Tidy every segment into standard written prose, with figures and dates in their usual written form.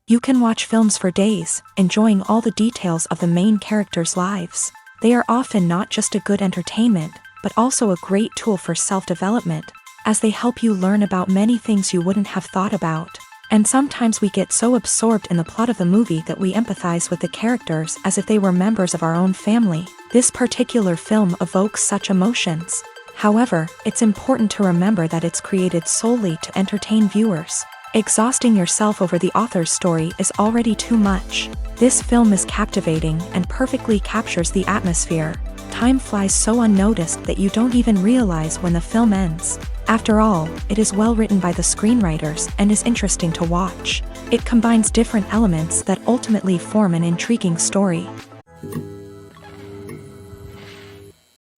You can watch films for days, enjoying all the details of the main characters' lives. They are often not just a good entertainment, but also a great tool for self-development, as they help you learn about many things you wouldn't have thought about. And sometimes we get so absorbed in the plot of the movie that we empathize with the characters as if they were members of our own family. This particular film evokes such emotions. However, it's important to remember that it's created solely to entertain viewers. Exhausting yourself over the author's story is already too much. This film is captivating and perfectly captures the atmosphere. Time flies so unnoticed that you don't even realize when the film ends. After all, it is well written by the screenwriters and is interesting to watch. It combines different elements that ultimately form an intriguing story.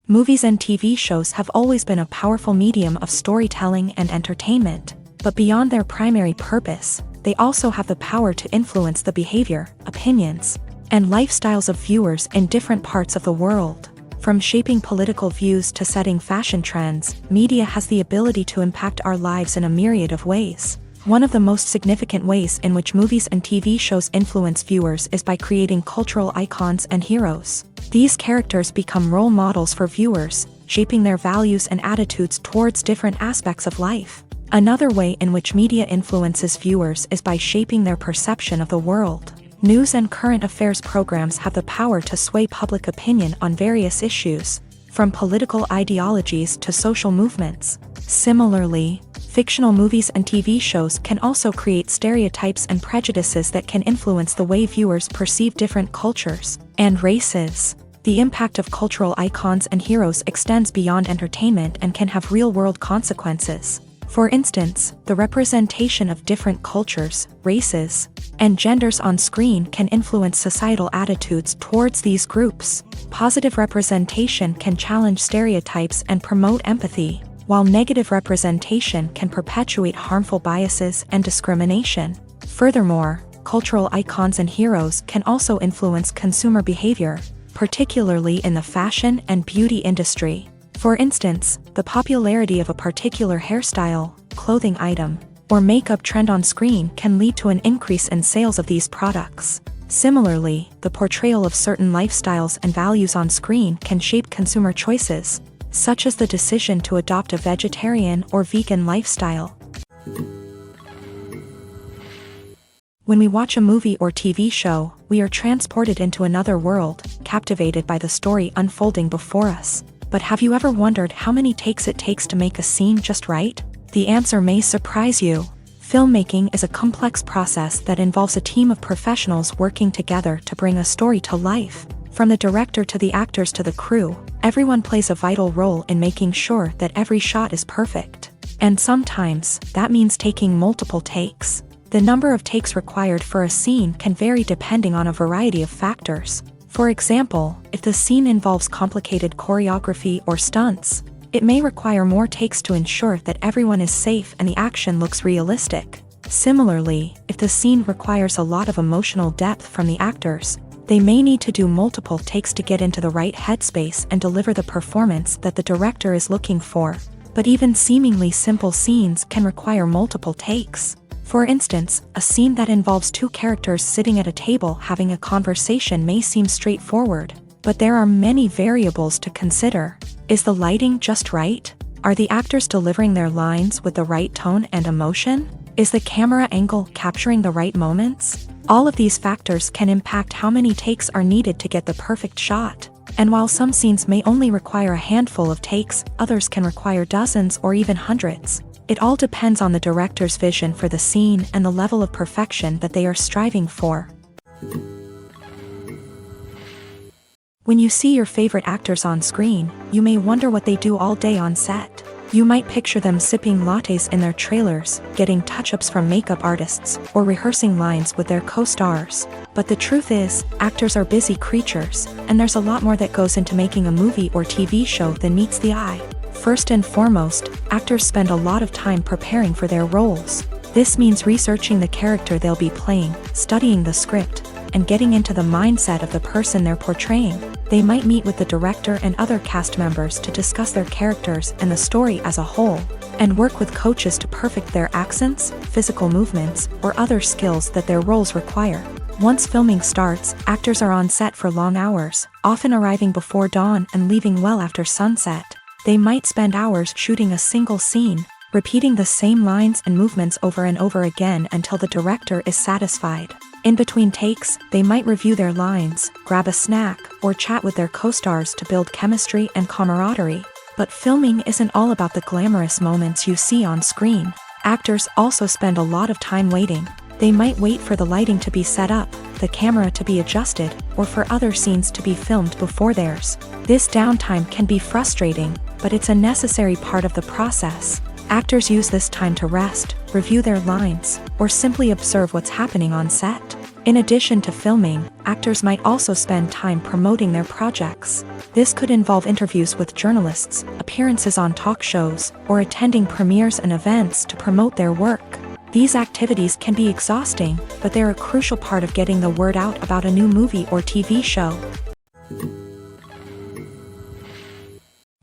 Movies and TV shows have always been a powerful medium of storytelling and entertainment. But beyond their primary purpose, they also have the power to influence the behavior, opinions, and lifestyles of viewers in different parts of the world. From shaping political views to setting fashion trends, media has the ability to impact our lives in a myriad of ways. One of the most significant ways in which movies and TV shows influence viewers is by creating cultural icons and heroes. These characters become role models for viewers, shaping their values and attitudes towards different aspects of life. Another way in which media influences viewers is by shaping their perception of the world. News and current affairs programs have the power to sway public opinion on various issues, from political ideologies to social movements. Similarly, fictional movies and TV shows can also create stereotypes and prejudices that can influence the way viewers perceive different cultures and races. The impact of cultural icons and heroes extends beyond entertainment and can have real-world consequences. For instance, the representation of different cultures, races, and genders on screen can influence societal attitudes towards these groups. Positive representation can challenge stereotypes and promote empathy, while negative representation can perpetuate harmful biases and discrimination. Furthermore, cultural icons and heroes can also influence consumer behavior, particularly in the fashion and beauty industry. For instance, the popularity of a particular hairstyle, clothing item, or makeup trend on screen can lead to an increase in sales of these products. Similarly, the portrayal of certain lifestyles and values on screen can shape consumer choices, such as the decision to adopt a vegetarian or vegan lifestyle. When we watch a movie or TV show, we are transported into another world, captivated by the story unfolding before us. But have you ever wondered how many takes it takes to make a scene just right? The answer may surprise you. Filmmaking is a complex process that involves a team of professionals working together to bring a story to life. From the director to the actors to the crew, everyone plays a vital role in making sure that every shot is perfect. And sometimes, that means taking multiple takes. The number of takes required for a scene can vary depending on a variety of factors. For example, if the scene involves complicated choreography or stunts, it may require more takes to ensure that everyone is safe and the action looks realistic. Similarly, if the scene requires a lot of emotional depth from the actors, they may need to do multiple takes to get into the right headspace and deliver the performance that the director is looking for. But even seemingly simple scenes can require multiple takes. For instance, a scene that involves two characters sitting at a table having a conversation may seem straightforward, but there are many variables to consider. Is the lighting just right? Are the actors delivering their lines with the right tone and emotion? Is the camera angle capturing the right moments? All of these factors can impact how many takes are needed to get the perfect shot. And while some scenes may only require a handful of takes, others can require dozens or even hundreds. It all depends on the director's vision for the scene and the level of perfection that they are striving for. When you see your favorite actors on screen, you may wonder what they do all day on set. You might picture them sipping lattes in their trailers, getting touch-ups from makeup artists, or rehearsing lines with their co-stars. But the truth is, actors are busy creatures, and there's a lot more that goes into making a movie or TV show than meets the eye. First and foremost, actors spend a lot of time preparing for their roles. This means researching the character they'll be playing, studying the script, and getting into the mindset of the person they're portraying. They might meet with the director and other cast members to discuss their characters and the story as a whole, and work with coaches to perfect their accents, physical movements, or other skills that their roles require. Once filming starts, actors are on set for long hours, often arriving before dawn and leaving well after sunset. They might spend hours shooting a single scene, repeating the same lines and movements over and over again until the director is satisfied. In between takes, they might review their lines, grab a snack, or chat with their co-stars to build chemistry and camaraderie. But filming isn't all about the glamorous moments you see on screen. Actors also spend a lot of time waiting. They might wait for the lighting to be set up, the camera to be adjusted, or for other scenes to be filmed before theirs. This downtime can be frustrating, but it's a necessary part of the process. Actors use this time to rest, review their lines, or simply observe what's happening on set. In addition to filming, actors might also spend time promoting their projects. This could involve interviews with journalists, appearances on talk shows, or attending premieres and events to promote their work. These activities can be exhausting, but they're a crucial part of getting the word out about a new movie or TV show.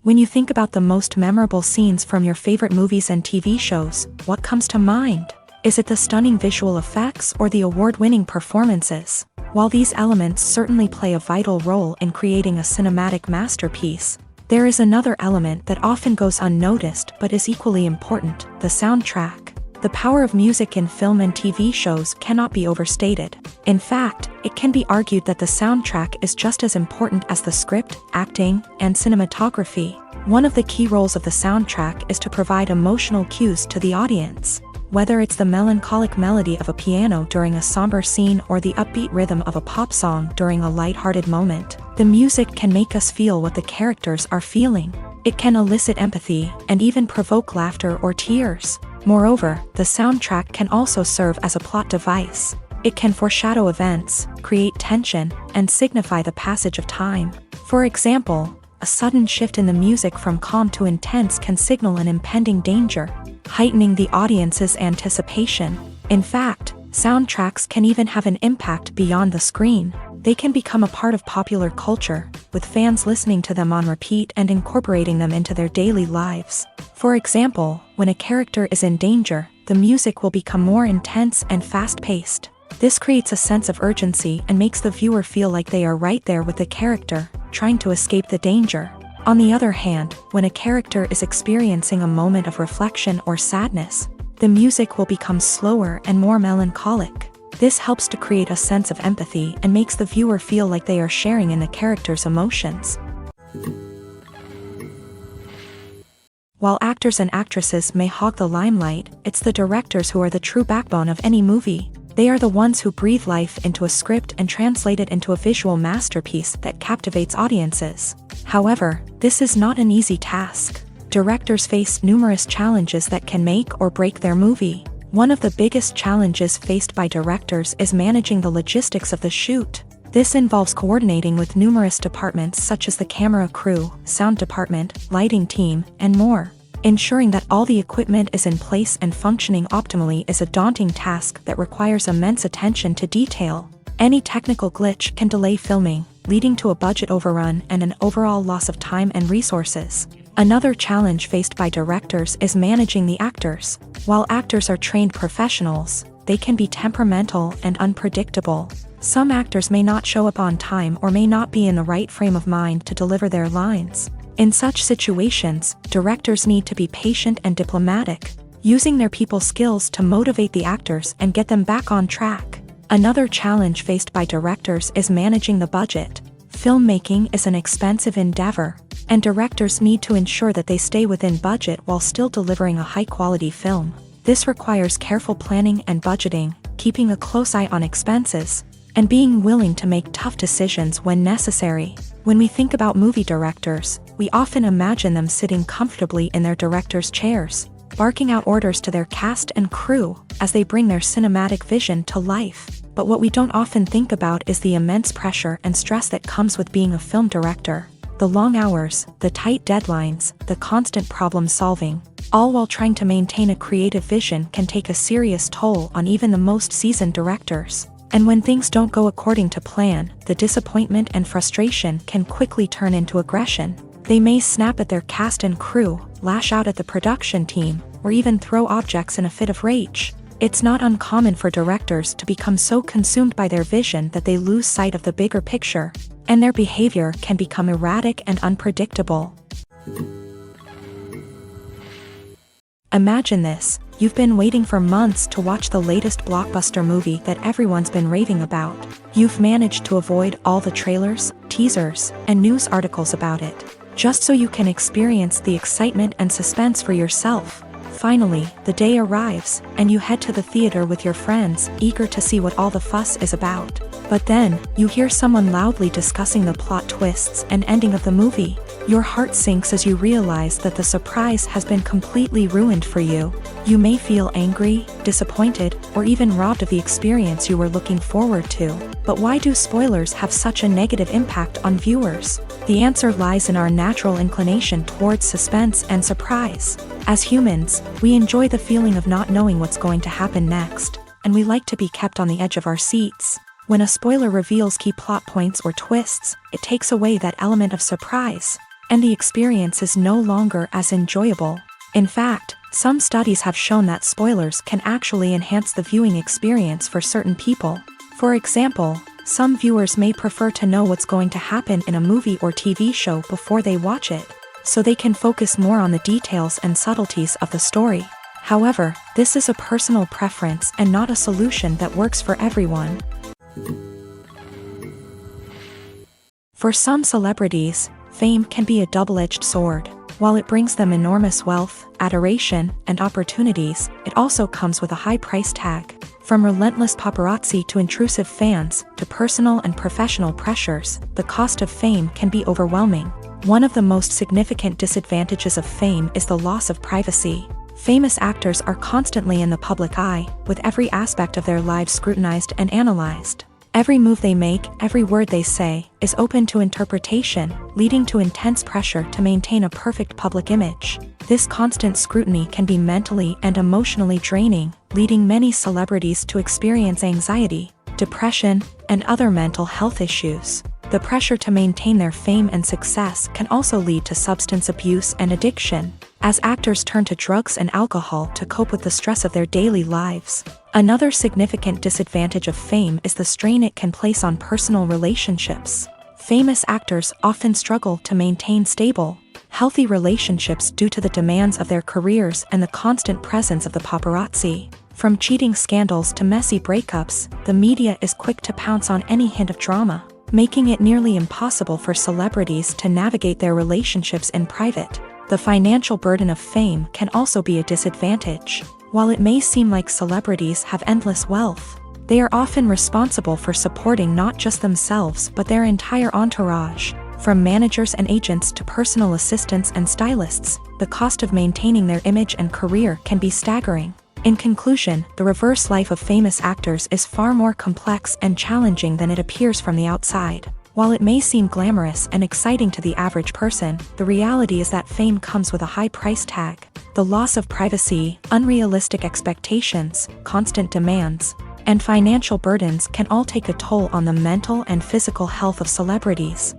When you think about the most memorable scenes from your favorite movies and TV shows, what comes to mind? Is it the stunning visual effects or the award-winning performances? While these elements certainly play a vital role in creating a cinematic masterpiece, there is another element that often goes unnoticed but is equally important: the soundtrack. The power of music in film and TV shows cannot be overstated. In fact, it can be argued that the soundtrack is just as important as the script, acting, and cinematography. One of the key roles of the soundtrack is to provide emotional cues to the audience. Whether it's the melancholic melody of a piano during a somber scene or the upbeat rhythm of a pop song during a lighthearted moment, the music can make us feel what the characters are feeling. It can elicit empathy and even provoke laughter or tears. Moreover, the soundtrack can also serve as a plot device. It can foreshadow events, create tension, and signify the passage of time. For example, a sudden shift in the music from calm to intense can signal an impending danger, heightening the audience's anticipation. In fact, soundtracks can even have an impact beyond the screen. They can become a part of popular culture, with fans listening to them on repeat and incorporating them into their daily lives. For example, when a character is in danger, the music will become more intense and fast-paced. This creates a sense of urgency and makes the viewer feel like they are right there with the character, trying to escape the danger. On the other hand, when a character is experiencing a moment of reflection or sadness, the music will become slower and more melancholic. This helps to create a sense of empathy and makes the viewer feel like they are sharing in the character's emotions. While actors and actresses may hog the limelight, it's the directors who are the true backbone of any movie. They are the ones who breathe life into a script and translate it into a visual masterpiece that captivates audiences. However, this is not an easy task. Directors face numerous challenges that can make or break their movie. One of the biggest challenges faced by directors is managing the logistics of the shoot. This involves coordinating with numerous departments such as the camera crew, sound department, lighting team, and more. Ensuring that all the equipment is in place and functioning optimally is a daunting task that requires immense attention to detail. Any technical glitch can delay filming, leading to a budget overrun and an overall loss of time and resources. Another challenge faced by directors is managing the actors. While actors are trained professionals, they can be temperamental and unpredictable. Some actors may not show up on time or may not be in the right frame of mind to deliver their lines. In such situations, directors need to be patient and diplomatic. using their people skills to motivate the actors and get them back on track. Another challenge faced by directors is managing the budget. Filmmaking is an expensive endeavor, and directors need to ensure that they stay within budget while still delivering a high-quality film. This requires careful planning and budgeting, keeping a close eye on expenses, and being willing to make tough decisions when necessary. When we think about movie directors, we often imagine them sitting comfortably in their director's chairs, barking out orders to their cast and crew as they bring their cinematic vision to life. But what we don't often think about is the immense pressure and stress that comes with being a film director. The long hours, the tight deadlines, the constant problem solving, all while trying to maintain a creative vision can take a serious toll on even the most seasoned directors. And when things don't go according to plan, the disappointment and frustration can quickly turn into aggression. They may snap at their cast and crew, lash out at the production team, or even throw objects in a fit of rage. It's not uncommon for directors to become so consumed by their vision that they lose sight of the bigger picture, and their behavior can become erratic and unpredictable. Imagine this: you've been waiting for months to watch the latest blockbuster movie that everyone's been raving about. You've managed to avoid all the trailers, teasers, and news articles about it, just so you can experience the excitement and suspense for yourself. Finally, the day arrives, and you head to the theater with your friends, eager to see what all the fuss is about. But then, you hear someone loudly discussing the plot twists and ending of the movie. Your heart sinks as you realize that the surprise has been completely ruined for you. You may feel angry, disappointed, or even robbed of the experience you were looking forward to. But why do spoilers have such a negative impact on viewers? The answer lies in our natural inclination towards suspense and surprise. As humans, we enjoy the feeling of not knowing what's going to happen next, and we like to be kept on the edge of our seats. When a spoiler reveals key plot points or twists, it takes away that element of surprise, and the experience is no longer as enjoyable. In fact, some studies have shown that spoilers can actually enhance the viewing experience for certain people. For example, some viewers may prefer to know what's going to happen in a movie or TV show before they watch it, so they can focus more on the details and subtleties of the story. However, this is a personal preference and not a solution that works for everyone. For some celebrities, fame can be a double-edged sword. While it brings them enormous wealth, adoration, and opportunities, it also comes with a high price tag. From relentless paparazzi to intrusive fans, to personal and professional pressures, the cost of fame can be overwhelming. One of the most significant disadvantages of fame is the loss of privacy. Famous actors are constantly in the public eye, with every aspect of their lives scrutinized and analyzed. Every move they make, every word they say, is open to interpretation, leading to intense pressure to maintain a perfect public image. This constant scrutiny can be mentally and emotionally draining, leading many celebrities to experience anxiety, depression, and other mental health issues. The pressure to maintain their fame and success can also lead to substance abuse and addiction, as actors turn to drugs and alcohol to cope with the stress of their daily lives. Another significant disadvantage of fame is the strain it can place on personal relationships. Famous actors often struggle to maintain stable, healthy relationships due to the demands of their careers and the constant presence of the paparazzi. From cheating scandals to messy breakups, the media is quick to pounce on any hint of drama, making it nearly impossible for celebrities to navigate their relationships in private. The financial burden of fame can also be a disadvantage. While it may seem like celebrities have endless wealth, they are often responsible for supporting not just themselves but their entire entourage. From managers and agents to personal assistants and stylists, the cost of maintaining their image and career can be staggering. In conclusion, the reverse life of famous actors is far more complex and challenging than it appears from the outside. While it may seem glamorous and exciting to the average person, the reality is that fame comes with a high price tag. The loss of privacy, unrealistic expectations, constant demands, and financial burdens can all take a toll on the mental and physical health of celebrities.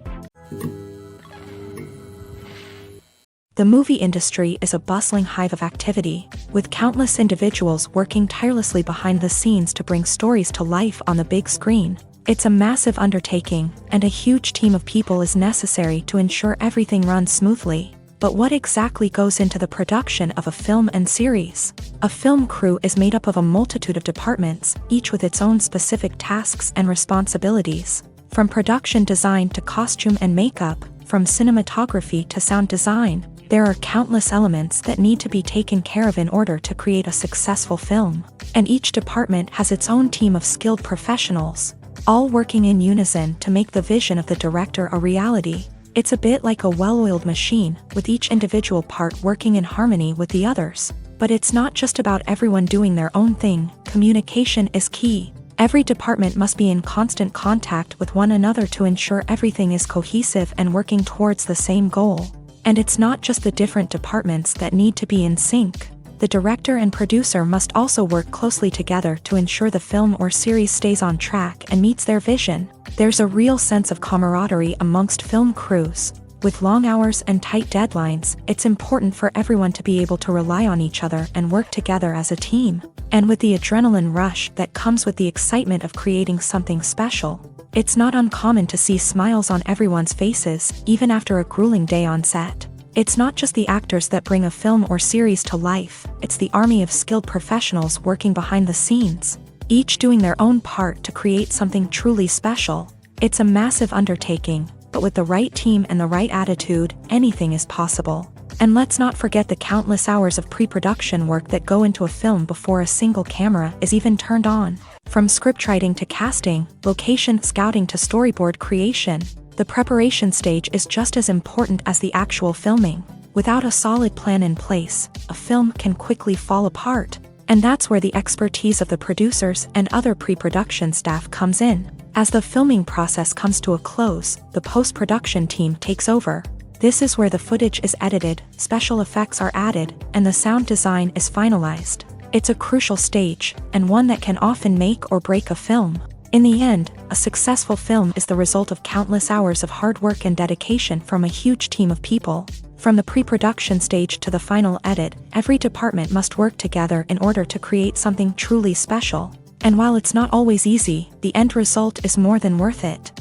The movie industry is a bustling hive of activity, with countless individuals working tirelessly behind the scenes to bring stories to life on the big screen. It's a massive undertaking, and a huge team of people is necessary to ensure everything runs smoothly. But what exactly goes into the production of a film and series? A film crew is made up of a multitude of departments, each with its own specific tasks and responsibilities. From production design to costume and makeup, from cinematography to sound design, there are countless elements that need to be taken care of in order to create a successful film. And each department has its own team of skilled professionals, all working in unison to make the vision of the director a reality. It's a bit like a well-oiled machine, with each individual part working in harmony with the others. But it's not just about everyone doing their own thing. Communication is key. Every department must be in constant contact with one another to ensure everything is cohesive and working towards the same goal. And it's not just the different departments that need to be in sync. The director and producer must also work closely together to ensure the film or series stays on track and meets their vision. There's a real sense of camaraderie amongst film crews. With long hours and tight deadlines, it's important for everyone to be able to rely on each other and work together as a team. And with the adrenaline rush that comes with the excitement of creating something special, it's not uncommon to see smiles on everyone's faces, even after a grueling day on set. It's not just the actors that bring a film or series to life, it's the army of skilled professionals working behind the scenes, each doing their own part to create something truly special. It's a massive undertaking, but with the right team and the right attitude, anything is possible. And let's not forget the countless hours of pre-production work that go into a film before a single camera is even turned on. From scriptwriting to casting, location scouting to storyboard creation, the preparation stage is just as important as the actual filming. Without a solid plan in place, a film can quickly fall apart. And that's where the expertise of the producers and other pre-production staff comes in. As the filming process comes to a close, the post-production team takes over. This is where the footage is edited, special effects are added, and the sound design is finalized. It's a crucial stage, and one that can often make or break a film. In the end, a successful film is the result of countless hours of hard work and dedication from a huge team of people. From the pre-production stage to the final edit, every department must work together in order to create something truly special. And while it's not always easy, the end result is more than worth it.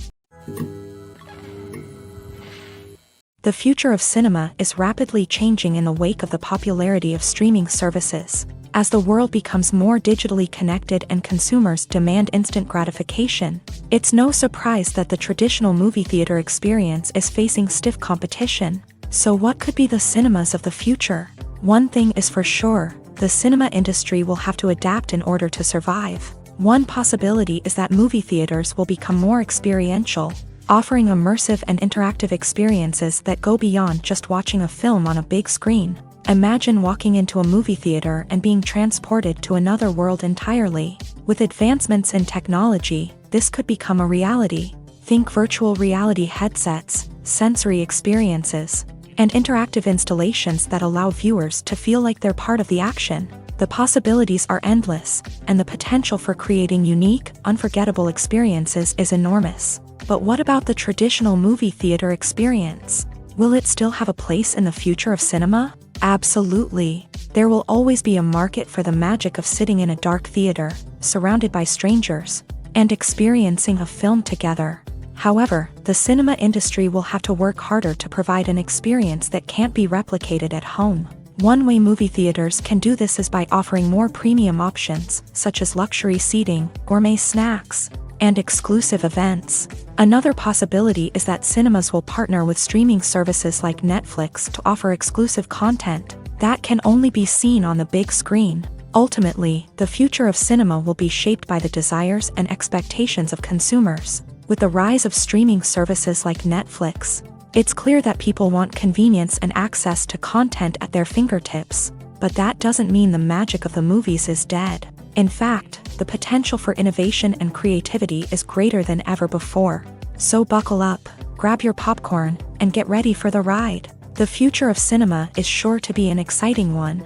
The future of cinema is rapidly changing in the wake of the popularity of streaming services. As the world becomes more digitally connected and consumers demand instant gratification, it's no surprise that the traditional movie theater experience is facing stiff competition. So what could be the cinemas of the future? One thing is for sure, the cinema industry will have to adapt in order to survive. One possibility is that movie theaters will become more experiential, offering immersive and interactive experiences that go beyond just watching a film on a big screen. Imagine walking into a movie theater and being transported to another world entirely. With advancements in technology, this could become a reality. Think virtual reality headsets, sensory experiences, and interactive installations that allow viewers to feel like they're part of the action. The possibilities are endless, and the potential for creating unique, unforgettable experiences is enormous. But what about the traditional movie theater experience? Will it still have a place in the future of cinema? Absolutely. There will always be a market for the magic of sitting in a dark theater, surrounded by strangers, and experiencing a film together. However, the cinema industry will have to work harder to provide an experience that can't be replicated at home. One way movie theaters can do this is by offering more premium options, such as luxury seating, gourmet snacks, and exclusive events. Another possibility is that cinemas will partner with streaming services like Netflix to offer exclusive content that can only be seen on the big screen. Ultimately, the future of cinema will be shaped by the desires and expectations of consumers. With the rise of streaming services like Netflix, it's clear that people want convenience and access to content at their fingertips. But that doesn't mean the magic of the movies is dead. In fact, the potential for innovation and creativity is greater than ever before. So buckle up, grab your popcorn, and get ready for the ride. The future of cinema is sure to be an exciting one.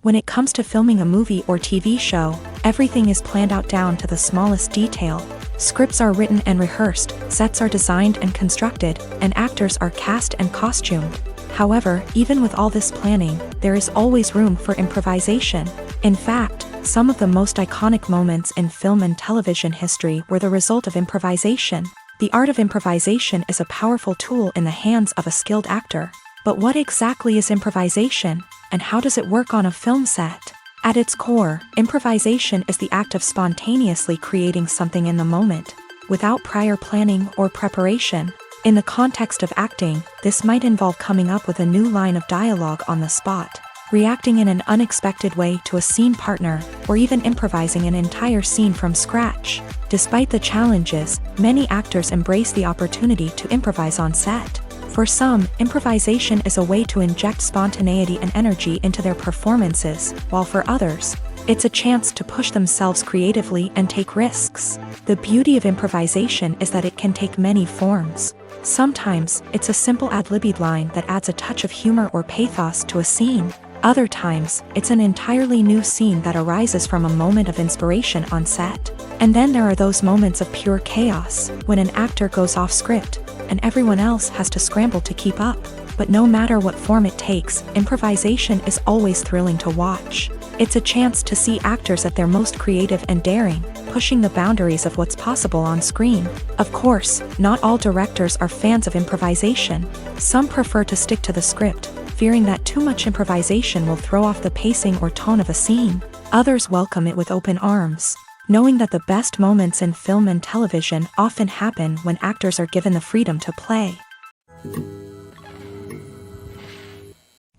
When it comes to filming a movie or TV show, everything is planned out down to the smallest detail. Scripts are written and rehearsed, sets are designed and constructed, and actors are cast and costumed. However, even with all this planning, there is always room for improvisation. In fact, some of the most iconic moments in film and television history were the result of improvisation. The art of improvisation is a powerful tool in the hands of a skilled actor. But what exactly is improvisation, and how does it work on a film set? At its core, improvisation is the act of spontaneously creating something in the moment, without prior planning or preparation. In the context of acting, this might involve coming up with a new line of dialogue on the spot, reacting in an unexpected way to a scene partner, or even improvising an entire scene from scratch. Despite the challenges, many actors embrace the opportunity to improvise on set. For some, improvisation is a way to inject spontaneity and energy into their performances, while for others, it's a chance to push themselves creatively and take risks. The beauty of improvisation is that it can take many forms. Sometimes, it's a simple ad-libbed line that adds a touch of humor or pathos to a scene. Other times, it's an entirely new scene that arises from a moment of inspiration on set. And then there are those moments of pure chaos, when an actor goes off script, and everyone else has to scramble to keep up. But no matter what form it takes, improvisation is always thrilling to watch. It's a chance to see actors at their most creative and daring, pushing the boundaries of what's possible on screen. Of course, not all directors are fans of improvisation. Some prefer to stick to the script, fearing that too much improvisation will throw off the pacing or tone of a scene. Others welcome it with open arms, knowing that the best moments in film and television often happen when actors are given the freedom to play.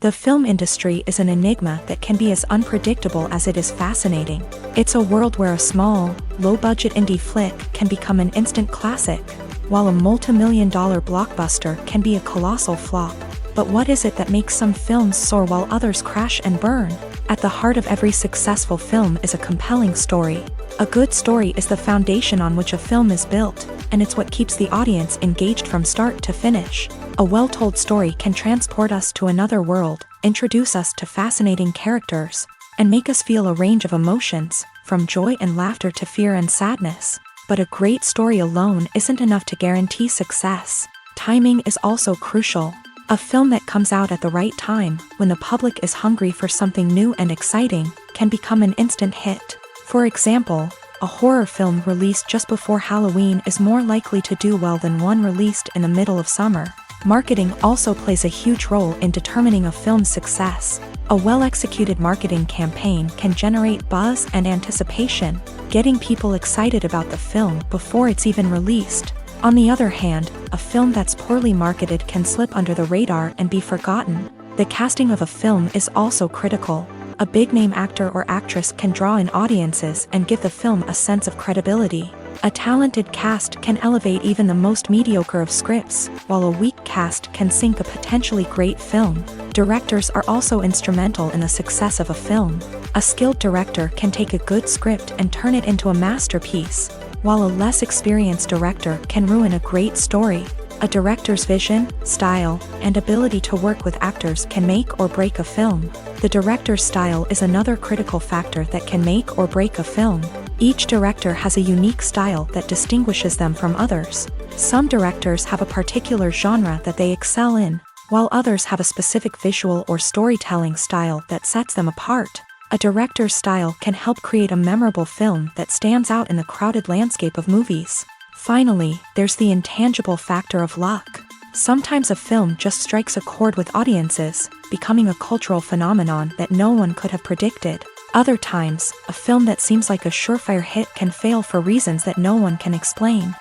The film industry is an enigma that can be as unpredictable as it is fascinating. It's a world where a small, low-budget indie flick can become an instant classic, while a multi-million-dollar blockbuster can be a colossal flop. But what is it that makes some films soar while others crash and burn? At the heart of every successful film is a compelling story. A good story is the foundation on which a film is built, and it's what keeps the audience engaged from start to finish. A well-told story can transport us to another world, introduce us to fascinating characters, and make us feel a range of emotions, from joy and laughter to fear and sadness. But a great story alone isn't enough to guarantee success. Timing is also crucial. A film that comes out at the right time, when the public is hungry for something new and exciting, can become an instant hit. For example, a horror film released just before Halloween is more likely to do well than one released in the middle of summer. Marketing also plays a huge role in determining a film's success. A well-executed marketing campaign can generate buzz and anticipation, getting people excited about the film before it's even released. On the other hand, a film that's poorly marketed can slip under the radar and be forgotten. The casting of a film is also critical. A big-name actor or actress can draw in audiences and give the film a sense of credibility. A talented cast can elevate even the most mediocre of scripts, while a weak cast can sink a potentially great film. Directors are also instrumental in the success of a film. A skilled director can take a good script and turn it into a masterpiece, while a less experienced director can ruin a great story. A director's vision, style, and ability to work with actors can make or break a film. The director's style is another critical factor that can make or break a film. Each director has a unique style that distinguishes them from others. Some directors have a particular genre that they excel in, while others have a specific visual or storytelling style that sets them apart. A director's style can help create a memorable film that stands out in the crowded landscape of movies. Finally, there's the intangible factor of luck. Sometimes a film just strikes a chord with audiences, becoming a cultural phenomenon that no one could have predicted. Other times, a film that seems like a surefire hit can fail for reasons that no one can explain.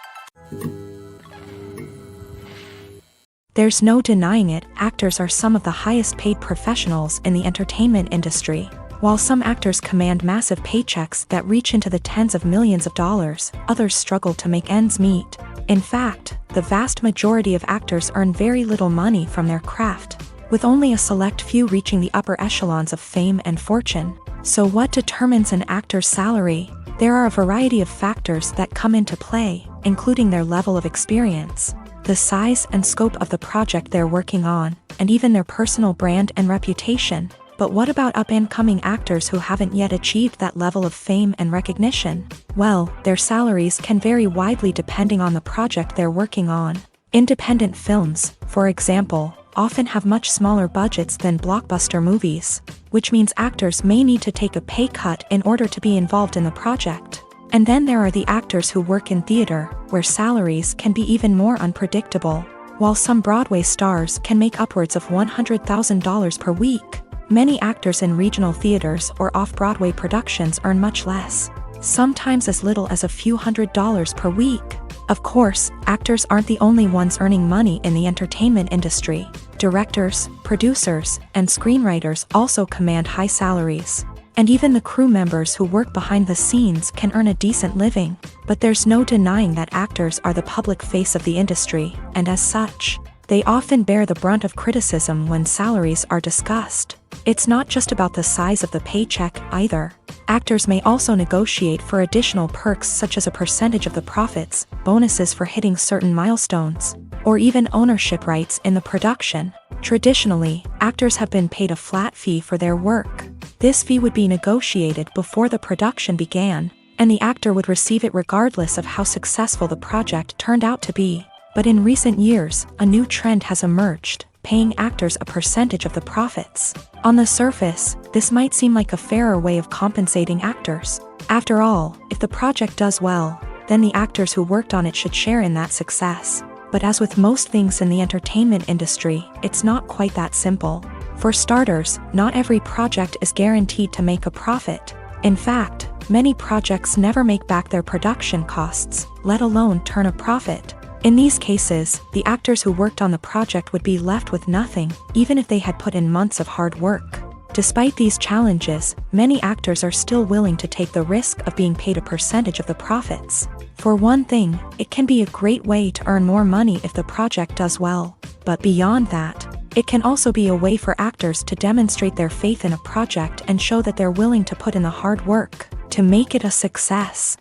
There's no denying it, actors are some of the highest paid professionals in the entertainment industry. While some actors command massive paychecks that reach into the tens of millions of dollars, others struggle to make ends meet. In fact, the vast majority of actors earn very little money from their craft, with only a select few reaching the upper echelons of fame and fortune. So what determines an actor's salary? There are a variety of factors that come into play, including their level of experience, the size and scope of the project they're working on, and even their personal brand and reputation. But what about up-and-coming actors who haven't yet achieved that level of fame and recognition? Well, their salaries can vary widely depending on the project they're working on. Independent films, for example, often have much smaller budgets than blockbuster movies, which means actors may need to take a pay cut in order to be involved in the project. And then there are the actors who work in theater, where salaries can be even more unpredictable. While some Broadway stars can make upwards of $100,000 per week, many actors in regional theaters or off-Broadway productions earn much less, sometimes as little as a few $100s per week. Of course, actors aren't the only ones earning money in the entertainment industry. Directors, producers, and screenwriters also command high salaries. And even the crew members who work behind the scenes can earn a decent living. But there's no denying that actors are the public face of the industry, and as such, they often bear the brunt of criticism when salaries are discussed. It's not just about the size of the paycheck, either. Actors may also negotiate for additional perks such as a percentage of the profits, bonuses for hitting certain milestones, or even ownership rights in the production. Traditionally, actors have been paid a flat fee for their work. This fee would be negotiated before the production began, and the actor would receive it regardless of how successful the project turned out to be. But in recent years, a new trend has emerged, paying actors a percentage of the profits. On the surface, this might seem like a fairer way of compensating actors. After all, if the project does well, then the actors who worked on it should share in that success. But as with most things in the entertainment industry, it's not quite that simple. For starters, not every project is guaranteed to make a profit. In fact, many projects never make back their production costs, let alone turn a profit. In these cases, the actors who worked on the project would be left with nothing, even if they had put in months of hard work. Despite these challenges, many actors are still willing to take the risk of being paid a percentage of the profits. For one thing, it can be a great way to earn more money if the project does well. But beyond that, it can also be a way for actors to demonstrate their faith in a project and show that they're willing to put in the hard work to make it a success.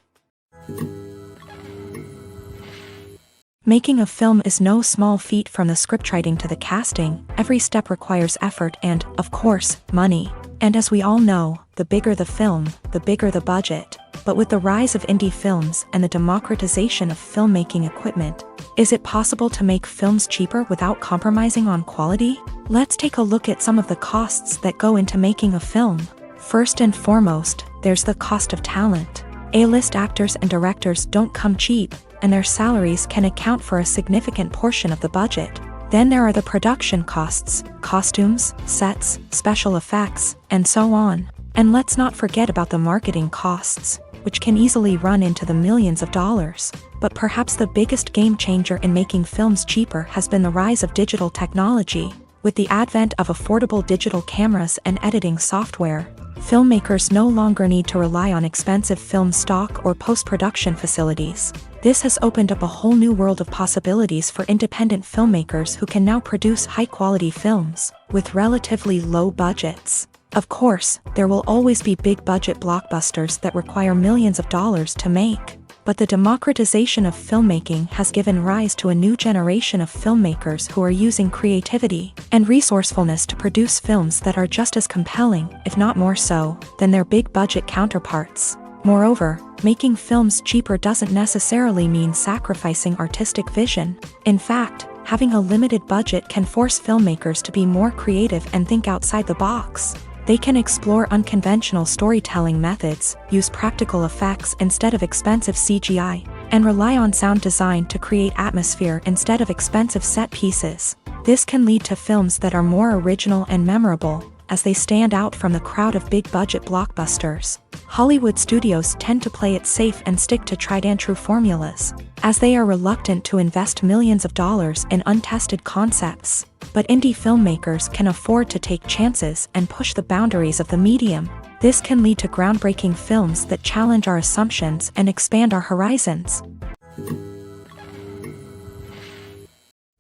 Making a film is no small feat. From the scriptwriting to the casting, every step requires effort and, of course, money. And as we all know, the bigger the film, the bigger the budget. But with the rise of indie films and the democratization of filmmaking equipment, is it possible to make films cheaper without compromising on quality? Let's take a look at some of the costs that go into making a film. First and foremost, there's the cost of talent. A-list actors and directors don't come cheap, and their salaries can account for a significant portion of the budget. Then there are the production costs, costumes, sets, special effects, and so on. And let's not forget about the marketing costs, which can easily run into the millions of dollars. But perhaps the biggest game changer in making films cheaper has been the rise of digital technology. With the advent of affordable digital cameras and editing software, filmmakers no longer need to rely on expensive film stock or post-production facilities. This has opened up a whole new world of possibilities for independent filmmakers who can now produce high-quality films with relatively low budgets. Of course, there will always be big-budget blockbusters that require millions of dollars to make. But the democratization of filmmaking has given rise to a new generation of filmmakers who are using creativity and resourcefulness to produce films that are just as compelling, if not more so, than their big-budget counterparts. Moreover, making films cheaper doesn't necessarily mean sacrificing artistic vision. In fact, having a limited budget can force filmmakers to be more creative and think outside the box. They can explore unconventional storytelling methods, use practical effects instead of expensive CGI, and rely on sound design to create atmosphere instead of expensive set pieces. This can lead to films that are more original and memorable, as they stand out from the crowd of big-budget blockbusters. Hollywood studios tend to play it safe and stick to tried-and-true formulas, as they are reluctant to invest millions of dollars in untested concepts. But indie filmmakers can afford to take chances and push the boundaries of the medium. This can lead to groundbreaking films that challenge our assumptions and expand our horizons.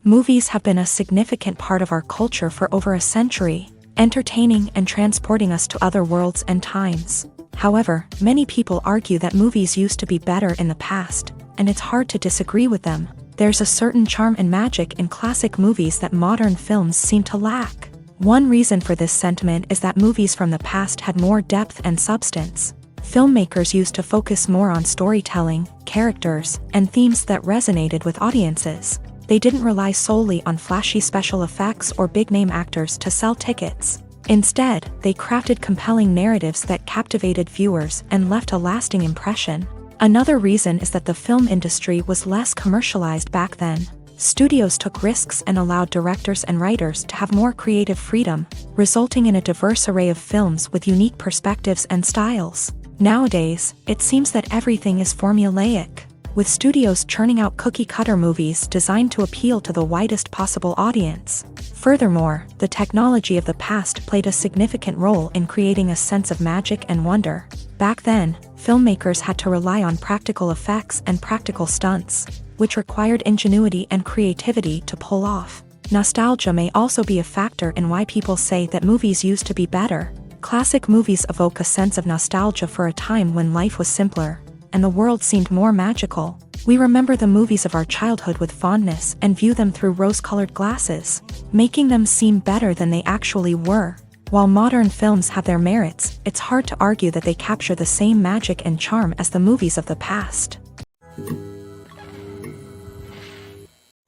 Movies have been a significant part of our culture for over a century, entertaining and transporting us to other worlds and times. However, many people argue that movies used to be better in the past, and it's hard to disagree with them. There's a certain charm and magic in classic movies that modern films seem to lack. One reason for this sentiment is that movies from the past had more depth and substance. Filmmakers used to focus more on storytelling, characters, and themes that resonated with audiences. They didn't rely solely on flashy special effects or big-name actors to sell tickets. Instead, they crafted compelling narratives that captivated viewers and left a lasting impression. Another reason is that the film industry was less commercialized back then. Studios took risks and allowed directors and writers to have more creative freedom, resulting in a diverse array of films with unique perspectives and styles. Nowadays, it seems that everything is formulaic, with studios churning out cookie-cutter movies designed to appeal to the widest possible audience. Furthermore, the technology of the past played a significant role in creating a sense of magic and wonder. Back then, filmmakers had to rely on practical effects and practical stunts, which required ingenuity and creativity to pull off. Nostalgia may also be a factor in why people say that movies used to be better. Classic movies evoke a sense of nostalgia for a time when life was simpler, and the world seemed more magical. We remember the movies of our childhood with fondness and view them through rose-colored glasses, making them seem better than they actually were. While modern films have their merits, it's hard to argue that they capture the same magic and charm as the movies of the past.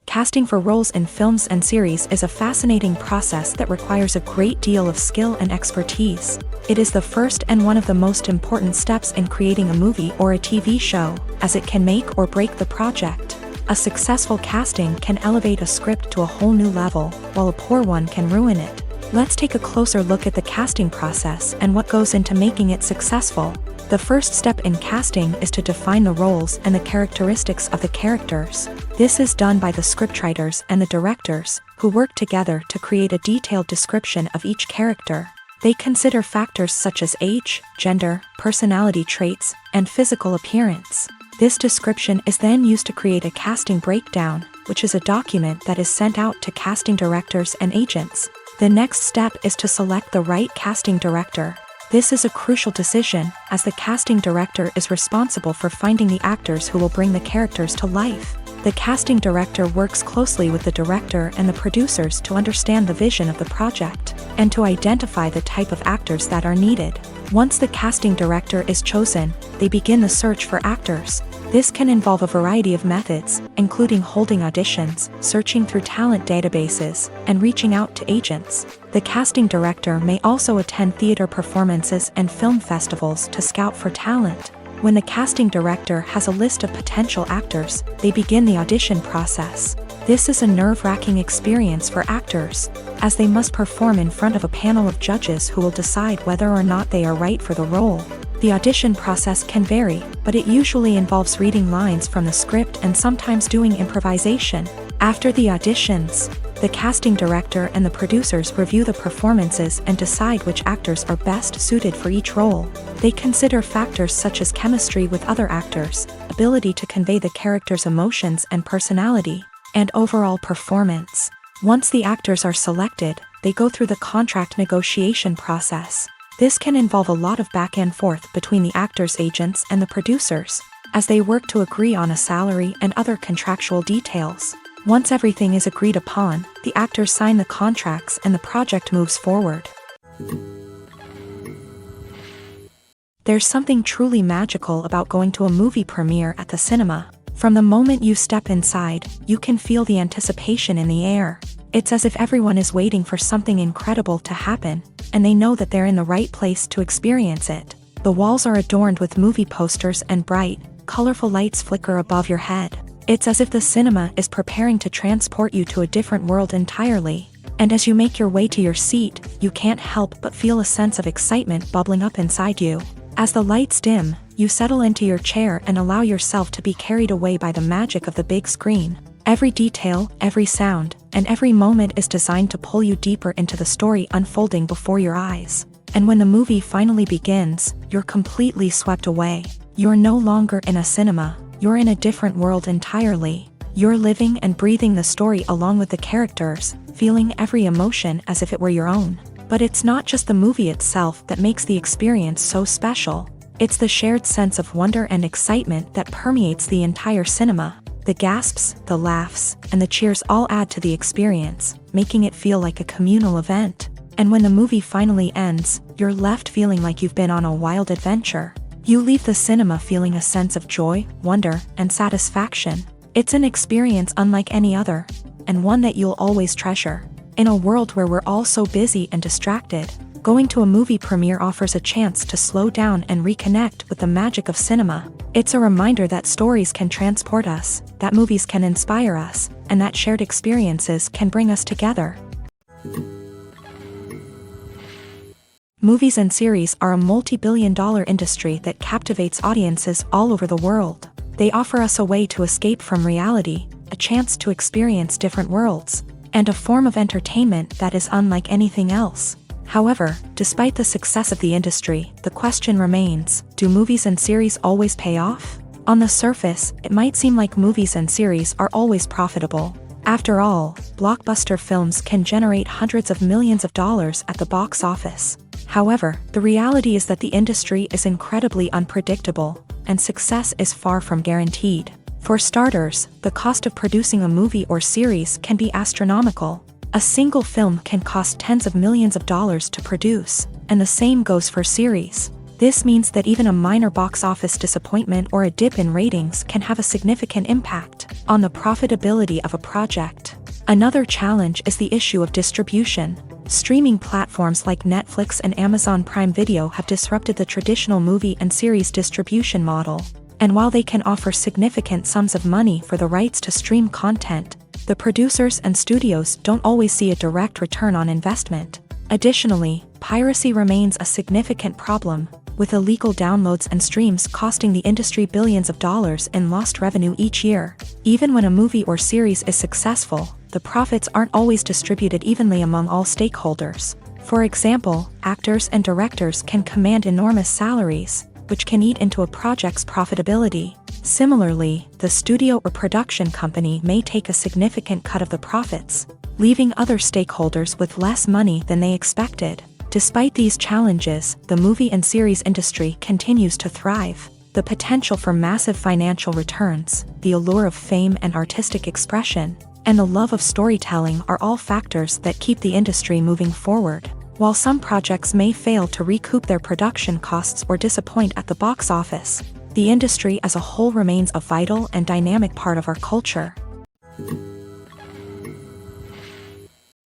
Casting for roles in films and series is a fascinating process that requires a great deal of skill and expertise. It is the first and one of the most important steps in creating a movie or a TV show, as it can make or break the project. A successful casting can elevate a script to a whole new level, while a poor one can ruin it. Let's take a closer look at the casting process and what goes into making it successful. The first step in casting is to define the roles and the characteristics of the characters. This is done by the scriptwriters and the directors, who work together to create a detailed description of each character. They consider factors such as age, gender, personality traits, and physical appearance. This description is then used to create a casting breakdown, which is a document that is sent out to casting directors and agents. The next step is to select the right casting director. This is a crucial decision, as the casting director is responsible for finding the actors who will bring the characters to life. The casting director works closely with the director and the producers to understand the vision of the project, and to identify the type of actors that are needed. Once the casting director is chosen, they begin the search for actors. This can involve a variety of methods, including holding auditions, searching through talent databases, and reaching out to agents. The casting director may also attend theater performances and film festivals to scout for talent. When the casting director has a list of potential actors, they begin the audition process. This is a nerve-wracking experience for actors, as they must perform in front of a panel of judges who will decide whether or not they are right for the role. The audition process can vary, but it usually involves reading lines from the script and sometimes doing improvisation. After the auditions, the casting director and the producers review the performances and decide which actors are best suited for each role. They consider factors such as chemistry with other actors, ability to convey the character's emotions and personality, and overall performance. Once the actors are selected, they go through the contract negotiation process. This can involve a lot of back and forth between the actors' agents and the producers, as they work to agree on a salary and other contractual details. Once everything is agreed upon, the actors sign the contracts and the project moves forward. There's something truly magical about going to a movie premiere at the cinema. From the moment you step inside, you can feel the anticipation in the air. It's as if everyone is waiting for something incredible to happen, and they know that they're in the right place to experience it. The walls are adorned with movie posters and bright, colorful lights flicker above your head. It's as if the cinema is preparing to transport you to a different world entirely. And as you make your way to your seat, you can't help but feel a sense of excitement bubbling up inside you. As the lights dim, you settle into your chair and allow yourself to be carried away by the magic of the big screen. Every detail, every sound, and every moment is designed to pull you deeper into the story unfolding before your eyes. And when the movie finally begins, you're completely swept away. You're no longer in a cinema, you're in a different world entirely. You're living and breathing the story along with the characters, feeling every emotion as if it were your own. But it's not just the movie itself that makes the experience so special. It's the shared sense of wonder and excitement that permeates the entire cinema. The gasps, the laughs, and the cheers all add to the experience, making it feel like a communal event. And when the movie finally ends, you're left feeling like you've been on a wild adventure. You leave the cinema feeling a sense of joy, wonder, and satisfaction. It's an experience unlike any other, and one that you'll always treasure. In a world where we're all so busy and distracted, going to a movie premiere offers a chance to slow down and reconnect with the magic of cinema. It's a reminder that stories can transport us, that movies can inspire us, and that shared experiences can bring us together. Movies and series are a multi-billion-dollar industry that captivates audiences all over the world. They offer us a way to escape from reality, a chance to experience different worlds, and a form of entertainment that is unlike anything else. However, despite the success of the industry, the question remains, do movies and series always pay off? On the surface, it might seem like movies and series are always profitable. After all, blockbuster films can generate hundreds of millions of dollars at the box office. However, the reality is that the industry is incredibly unpredictable, and success is far from guaranteed. For starters, the cost of producing a movie or series can be astronomical. A single film can cost tens of millions of dollars to produce, and the same goes for series. This means that even a minor box office disappointment or a dip in ratings can have a significant impact on the profitability of a project. Another challenge is the issue of distribution. Streaming platforms like Netflix and Amazon Prime Video have disrupted the traditional movie and series distribution model. And while they can offer significant sums of money for the rights to stream content, the producers and studios don't always see a direct return on investment. Additionally, piracy remains a significant problem, with illegal downloads and streams costing the industry billions of dollars in lost revenue each year. Even when a movie or series is successful, the profits aren't always distributed evenly among all stakeholders. For example, actors and directors can command enormous salaries, which can eat into a project's profitability. Similarly, the studio or production company may take a significant cut of the profits, leaving other stakeholders with less money than they expected. Despite these challenges, the movie and series industry continues to thrive. The potential for massive financial returns, the allure of fame and artistic expression, and the love of storytelling are all factors that keep the industry moving forward. While some projects may fail to recoup their production costs or disappoint at the box office, the industry as a whole remains a vital and dynamic part of our culture.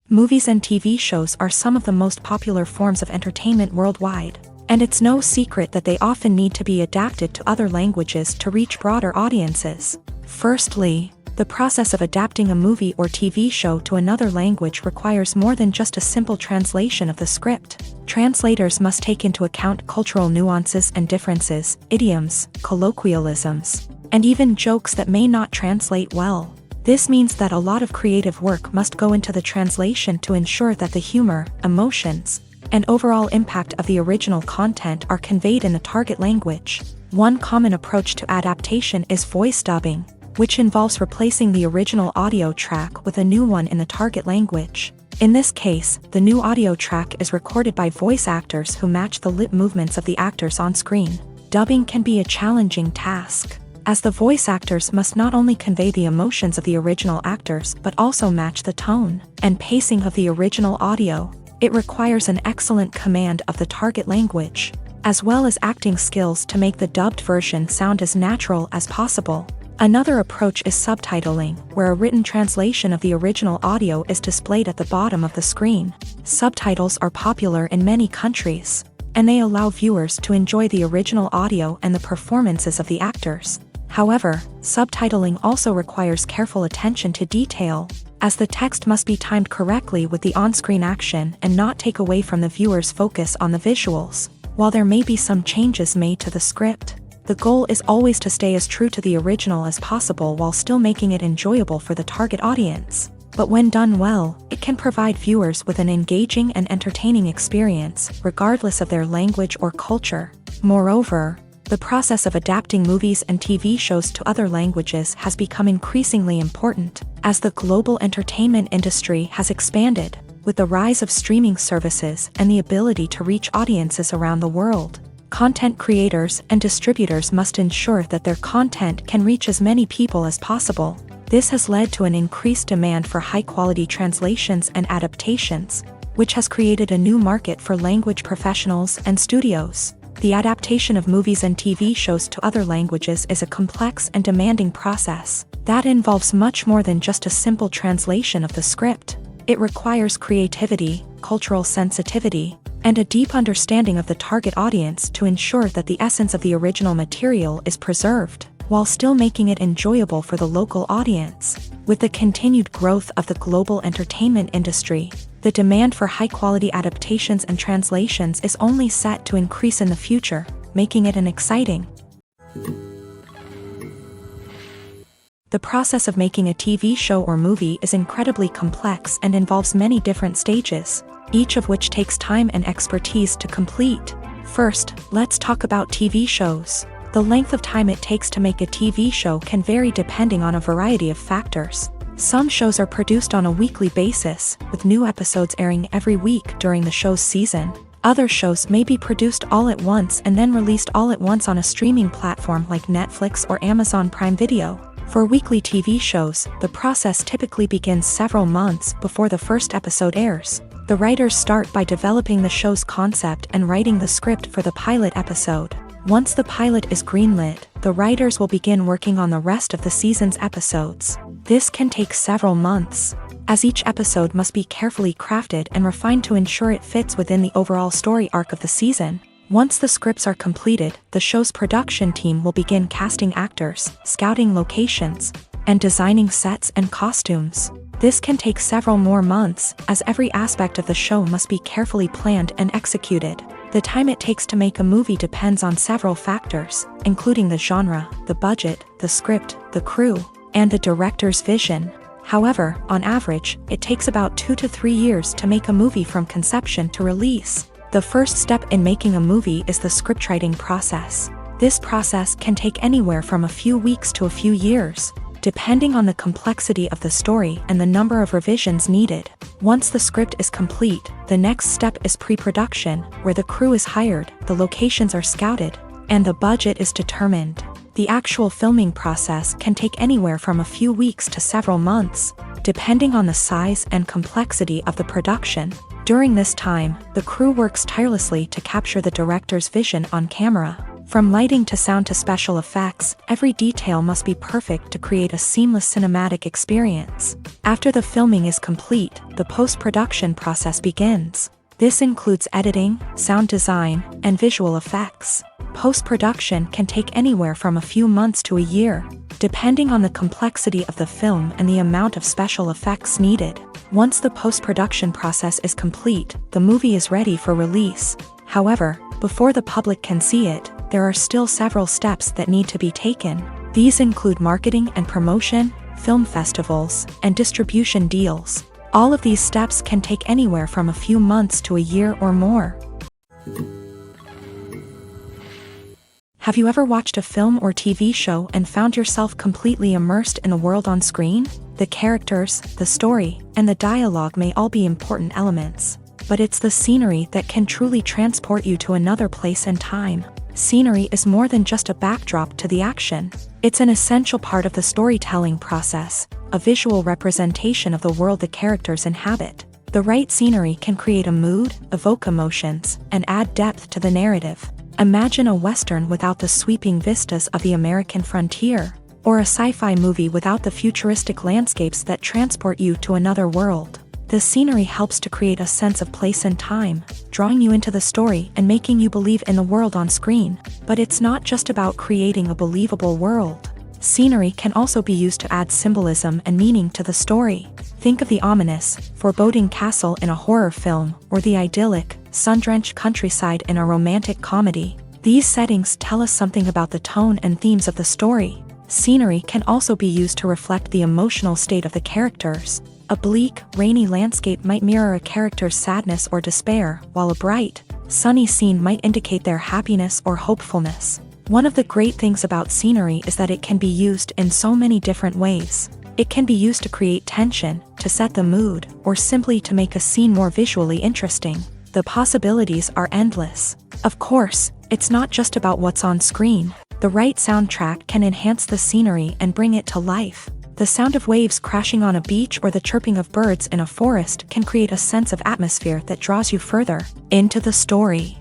Movies and TV shows are some of the most popular forms of entertainment worldwide, and it's no secret that they often need to be adapted to other languages to reach broader audiences. Firstly, the process of adapting a movie or TV show to another language requires more than just a simple translation of the script. Translators must take into account cultural nuances and differences, idioms, colloquialisms, and even jokes that may not translate well. This means that a lot of creative work must go into the translation to ensure that the humor, emotions, and overall impact of the original content are conveyed in the target language. One common approach to adaptation is voice dubbing, which involves replacing the original audio track with a new one in the target language. In this case, the new audio track is recorded by voice actors who match the lip movements of the actors on screen. Dubbing can be a challenging task, as the voice actors must not only convey the emotions of the original actors but also match the tone and pacing of the original audio. It requires an excellent command of the target language, as well as acting skills to make the dubbed version sound as natural as possible. Another approach is subtitling, where a written translation of the original audio is displayed at the bottom of the screen. Subtitles are popular in many countries, and they allow viewers to enjoy the original audio and the performances of the actors. However, subtitling also requires careful attention to detail, as the text must be timed correctly with the on-screen action and not take away from the viewer's focus on the visuals. While there may be some changes made to the script, the goal is always to stay as true to the original as possible while still making it enjoyable for the target audience. But when done well, it can provide viewers with an engaging and entertaining experience, regardless of their language or culture. Moreover, the process of adapting movies and TV shows to other languages has become increasingly important, as the global entertainment industry has expanded, with the rise of streaming services and the ability to reach audiences around the world. Content creators and distributors must ensure that their content can reach as many people as possible. This has led to an increased demand for high-quality translations and adaptations, which has created a new market for language professionals and studios. The adaptation of movies and TV shows to other languages is a complex and demanding process that involves much more than just a simple translation of the script. It requires creativity, cultural sensitivity, and a deep understanding of the target audience to ensure that the essence of the original material is preserved, while still making it enjoyable for the local audience. With the continued growth of the global entertainment industry, the demand for high-quality adaptations and translations is only set to increase in the future, making it an exciting. The process of making a TV show or movie is incredibly complex and involves many different stages, each of which takes time and expertise to complete. First, let's talk about TV shows. The length of time it takes to make a TV show can vary depending on a variety of factors. Some shows are produced on a weekly basis, with new episodes airing every week during the show's season. Other shows may be produced all at once and then released all at once on a streaming platform like Netflix or Amazon Prime Video. For weekly TV shows, the process typically begins several months before the first episode airs. The writers start by developing the show's concept and writing the script for the pilot episode. Once the pilot is greenlit, the writers will begin working on the rest of the season's episodes. This can take several months, as each episode must be carefully crafted and refined to ensure it fits within the overall story arc of the season. Once the scripts are completed, the show's production team will begin casting actors, scouting locations, and designing sets and costumes. This can take several more months, as every aspect of the show must be carefully planned and executed. The time it takes to make a movie depends on several factors, including the genre, the budget, the script, the crew, and the director's vision. However, on average, it takes about 2 to 3 years to make a movie from conception to release. The first step in making a movie is the scriptwriting process. This process can take anywhere from a few weeks to a few years, depending on the complexity of the story and the number of revisions needed. Once the script is complete, the next step is pre-production, where the crew is hired, the locations are scouted, and the budget is determined. The actual filming process can take anywhere from a few weeks to several months, depending on the size and complexity of the production. During this time, the crew works tirelessly to capture the director's vision on camera. From lighting to sound to special effects, every detail must be perfect to create a seamless cinematic experience. After the filming is complete, the post-production process begins. This includes editing, sound design, and visual effects. Post-production can take anywhere from a few months to a year, depending on the complexity of the film and the amount of special effects needed. Once the post-production process is complete, the movie is ready for release. However, before the public can see it, there are still several steps that need to be taken. These include marketing and promotion, film festivals, and distribution deals. All of these steps can take anywhere from a few months to a year or more. Have you ever watched a film or TV show and found yourself completely immersed in the world on screen? The characters, the story, and the dialogue may all be important elements, but it's the scenery that can truly transport you to another place and time. Scenery is more than just a backdrop to the action. It's an essential part of the storytelling process, a visual representation of the world the characters inhabit. The right scenery can create a mood, evoke emotions, and add depth to the narrative. Imagine a Western without the sweeping vistas of the American frontier, or a sci-fi movie without the futuristic landscapes that transport you to another world. The scenery helps to create a sense of place and time, drawing you into the story and making you believe in the world on screen. But it's not just about creating a believable world. Scenery can also be used to add symbolism and meaning to the story. Think of the ominous, foreboding castle in a horror film, or the idyllic, sun-drenched countryside in a romantic comedy. These settings tell us something about the tone and themes of the story. Scenery can also be used to reflect the emotional state of the characters. A bleak, rainy landscape might mirror a character's sadness or despair, while a bright, sunny scene might indicate their happiness or hopefulness. One of the great things about scenery is that it can be used in so many different ways. It can be used to create tension, to set the mood, or simply to make a scene more visually interesting. The possibilities are endless. Of course, it's not just about what's on screen. The right soundtrack can enhance the scenery and bring it to life. The sound of waves crashing on a beach or the chirping of birds in a forest can create a sense of atmosphere that draws you further into the story.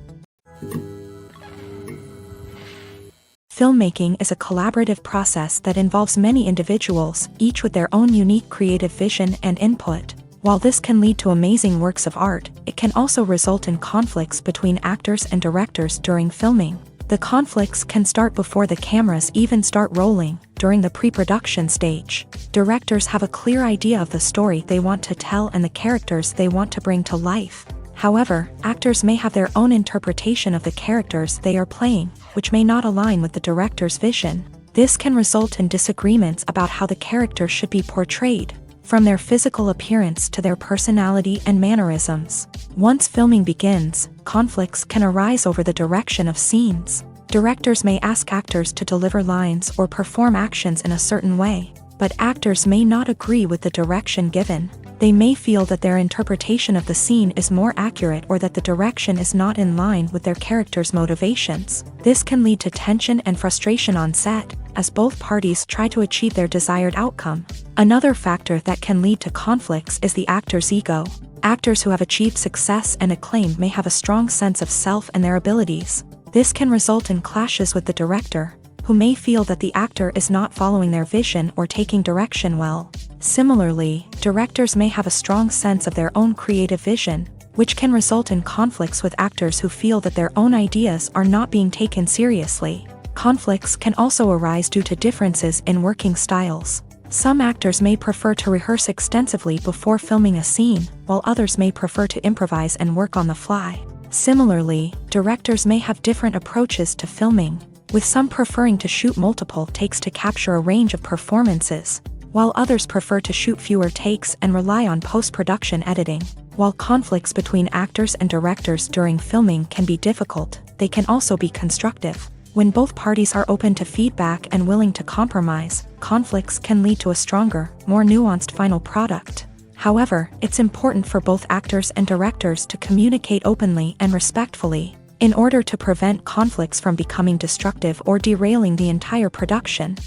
Filmmaking is a collaborative process that involves many individuals, each with their own unique creative vision and input. While this can lead to amazing works of art, it can also result in conflicts between actors and directors during filming. The conflicts can start before the cameras even start rolling, during the pre-production stage. Directors have a clear idea of the story they want to tell and the characters they want to bring to life. However, actors may have their own interpretation of the characters they are playing, which may not align with the director's vision. This can result in disagreements about how the character should be portrayed, from their physical appearance to their personality and mannerisms. Once filming begins, conflicts can arise over the direction of scenes. Directors may ask actors to deliver lines or perform actions in a certain way, but actors may not agree with the direction given. They may feel that their interpretation of the scene is more accurate or that the direction is not in line with their character's motivations. This can lead to tension and frustration on set, as both parties try to achieve their desired outcome. Another factor that can lead to conflicts is the actor's ego. Actors who have achieved success and acclaim may have a strong sense of self and their abilities. This can result in clashes with the director, who may feel that the actor is not following their vision or taking direction well. Similarly, directors may have a strong sense of their own creative vision, which can result in conflicts with actors who feel that their own ideas are not being taken seriously. Conflicts can also arise due to differences in working styles. Some actors may prefer to rehearse extensively before filming a scene, while others may prefer to improvise and work on the fly. Similarly, directors may have different approaches to filming, with some preferring to shoot multiple takes to capture a range of performances, while others prefer to shoot fewer takes and rely on post-production editing. While conflicts between actors and directors during filming can be difficult, they can also be constructive. When both parties are open to feedback and willing to compromise, conflicts can lead to a stronger, more nuanced final product. However, it's important for both actors and directors to communicate openly and respectfully, in order to prevent conflicts from becoming destructive or derailing the entire production.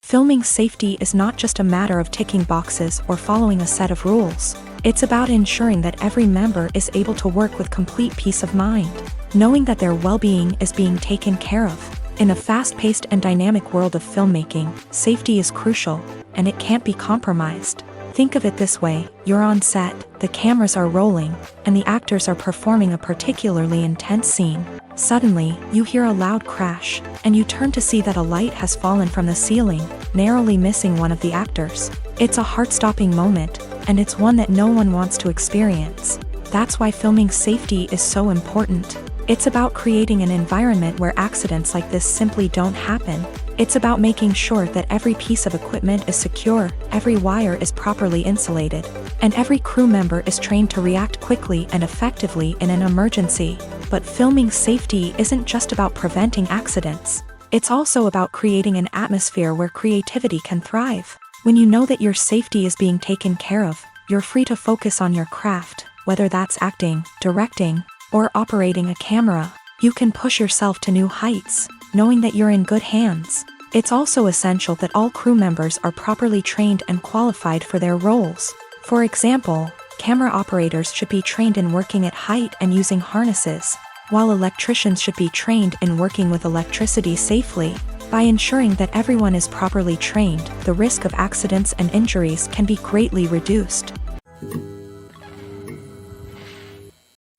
Filming safety is not just a matter of ticking boxes or following a set of rules. It's about ensuring that every member is able to work with complete peace of mind, knowing that their well-being is being taken care of. In a fast-paced and dynamic world of filmmaking, safety is crucial, and it can't be compromised. Think of it this way: you're on set, the cameras are rolling, and the actors are performing a particularly intense scene. Suddenly, you hear a loud crash, and you turn to see that a light has fallen from the ceiling, narrowly missing one of the actors. It's a heart-stopping moment, and it's one that no one wants to experience. That's why filming safety is so important. It's about creating an environment where accidents like this simply don't happen. It's about making sure that every piece of equipment is secure, every wire is properly insulated, and every crew member is trained to react quickly and effectively in an emergency. But filming safety isn't just about preventing accidents. It's also about creating an atmosphere where creativity can thrive. When you know that your safety is being taken care of, you're free to focus on your craft, whether that's acting, directing, or operating a camera. You can push yourself to new heights, knowing that you're in good hands. It's also essential that all crew members are properly trained and qualified for their roles. For example, camera operators should be trained in working at height and using harnesses, while electricians should be trained in working with electricity safely. By ensuring that everyone is properly trained, the risk of accidents and injuries can be greatly reduced.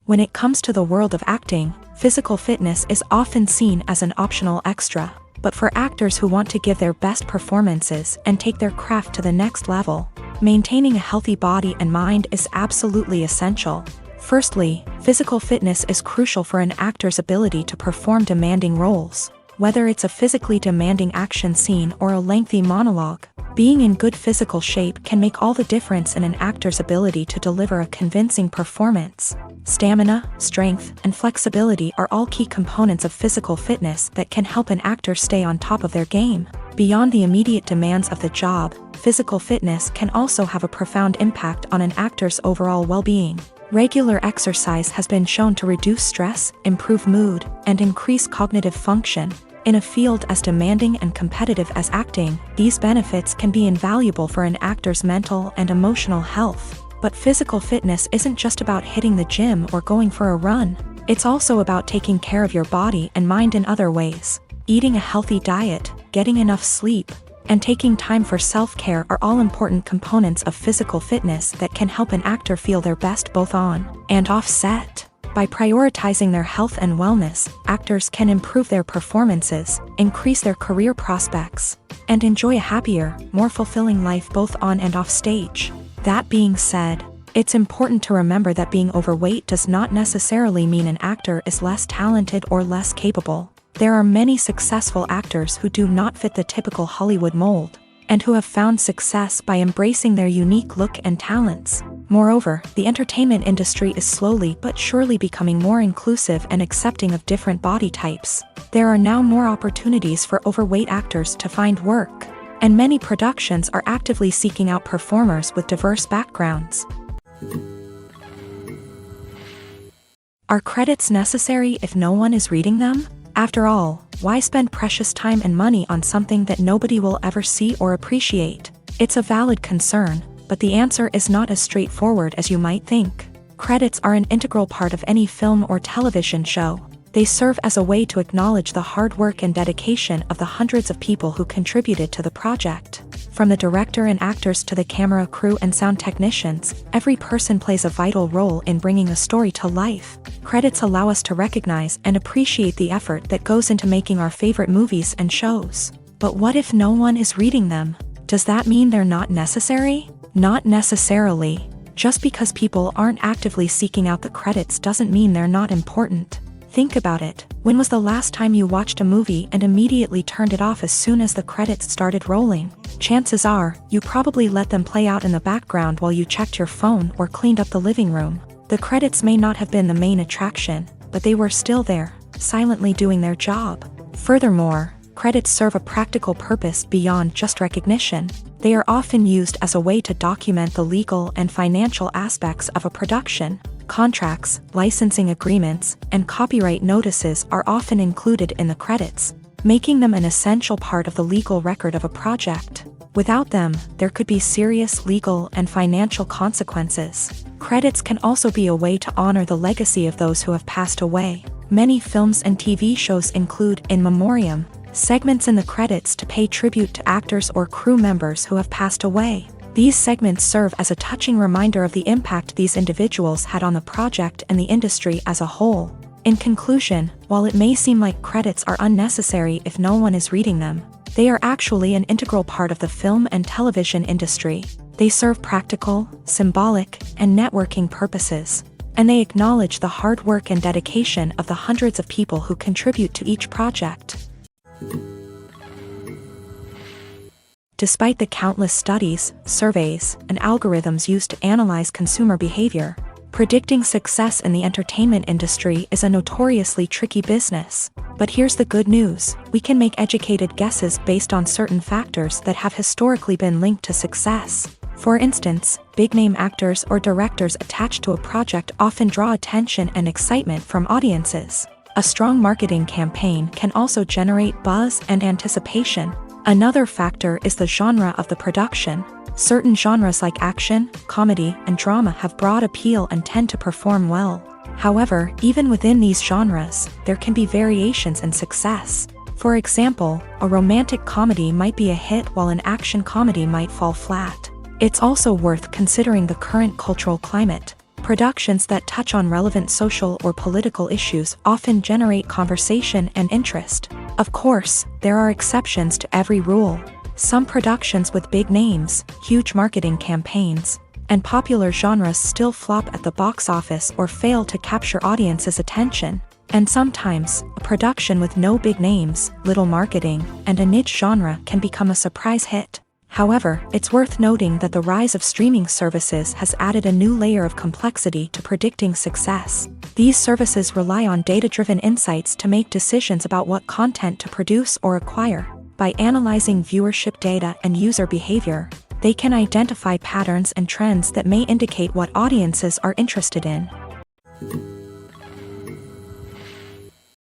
When it comes to the world of acting, physical fitness is often seen as an optional extra. But for actors who want to give their best performances and take their craft to the next level, maintaining a healthy body and mind is absolutely essential. Firstly, physical fitness is crucial for an actor's ability to perform demanding roles. Whether it's a physically demanding action scene or a lengthy monologue, being in good physical shape can make all the difference in an actor's ability to deliver a convincing performance. Stamina, strength, and flexibility are all key components of physical fitness that can help an actor stay on top of their game. Beyond the immediate demands of the job, physical fitness can also have a profound impact on an actor's overall well-being. Regular exercise has been shown to reduce stress, improve mood, and increase cognitive function. In a field as demanding and competitive as acting, these benefits can be invaluable for an actor's mental and emotional health. But physical fitness isn't just about hitting the gym or going for a run. It's also about taking care of your body and mind in other ways. Eating a healthy diet, getting enough sleep, and taking time for self-care are all important components of physical fitness that can help an actor feel their best both on and off set. By prioritizing their health and wellness, actors can improve their performances, increase their career prospects, and enjoy a happier, more fulfilling life both on and off stage. That being said, it's important to remember that being overweight does not necessarily mean an actor is less talented or less capable. There are many successful actors who do not fit the typical Hollywood mold, and who have found success by embracing their unique look and talents. Moreover, the entertainment industry is slowly but surely becoming more inclusive and accepting of different body types. There are now more opportunities for overweight actors to find work, and many productions are actively seeking out performers with diverse backgrounds. Are credits necessary if no one is reading them? After all, why spend precious time and money on something that nobody will ever see or appreciate? It's a valid concern, but the answer is not as straightforward as you might think. Credits are an integral part of any film or television show. They serve as a way to acknowledge the hard work and dedication of the hundreds of people who contributed to the project. From the director and actors to the camera crew and sound technicians, every person plays a vital role in bringing a story to life. Credits allow us to recognize and appreciate the effort that goes into making our favorite movies and shows. But what if no one is reading them? Does that mean they're not necessary? Not necessarily. Just because people aren't actively seeking out the credits doesn't mean they're not important. Think about it. When was the last time you watched a movie and immediately turned it off as soon as the credits started rolling? Chances are, you probably let them play out in the background while you checked your phone or cleaned up the living room. The credits may not have been the main attraction, but they were still there, silently doing their job. Furthermore, credits serve a practical purpose beyond just recognition. They are often used as a way to document the legal and financial aspects of a production. Contracts, licensing agreements, and copyright notices are often included in the credits, making them an essential part of the legal record of a project. Without them, there could be serious legal and financial consequences. Credits can also be a way to honor the legacy of those who have passed away. Many films and TV shows include in memoriam segments in the credits to pay tribute to actors or crew members who have passed away. These segments serve as a touching reminder of the impact these individuals had on the project and the industry as a whole. In conclusion, while it may seem like credits are unnecessary if no one is reading them, they are actually an integral part of the film and television industry. They serve practical, symbolic, and networking purposes, and they acknowledge the hard work and dedication of the hundreds of people who contribute to each project. Despite the countless studies, surveys, and algorithms used to analyze consumer behavior, predicting success in the entertainment industry is a notoriously tricky business. But here's the good news: we can make educated guesses based on certain factors that have historically been linked to success. For instance, big-name actors or directors attached to a project often draw attention and excitement from audiences. A strong marketing campaign can also generate buzz and anticipation. Another factor is the genre of the production. Certain genres like action, comedy, and drama have broad appeal and tend to perform well. However, even within these genres, there can be variations in success. For example, a romantic comedy might be a hit while an action comedy might fall flat. It's also worth considering the current cultural climate. Productions that touch on relevant social or political issues often generate conversation and interest. Of course, there are exceptions to every rule. Some productions with big names, huge marketing campaigns, and popular genres still flop at the box office or fail to capture audiences' attention. And sometimes, a production with no big names, little marketing, and a niche genre can become a surprise hit. However, it's worth noting that the rise of streaming services has added a new layer of complexity to predicting success. These services rely on data-driven insights to make decisions about what content to produce or acquire. By analyzing viewership data and user behavior, they can identify patterns and trends that may indicate what audiences are interested in.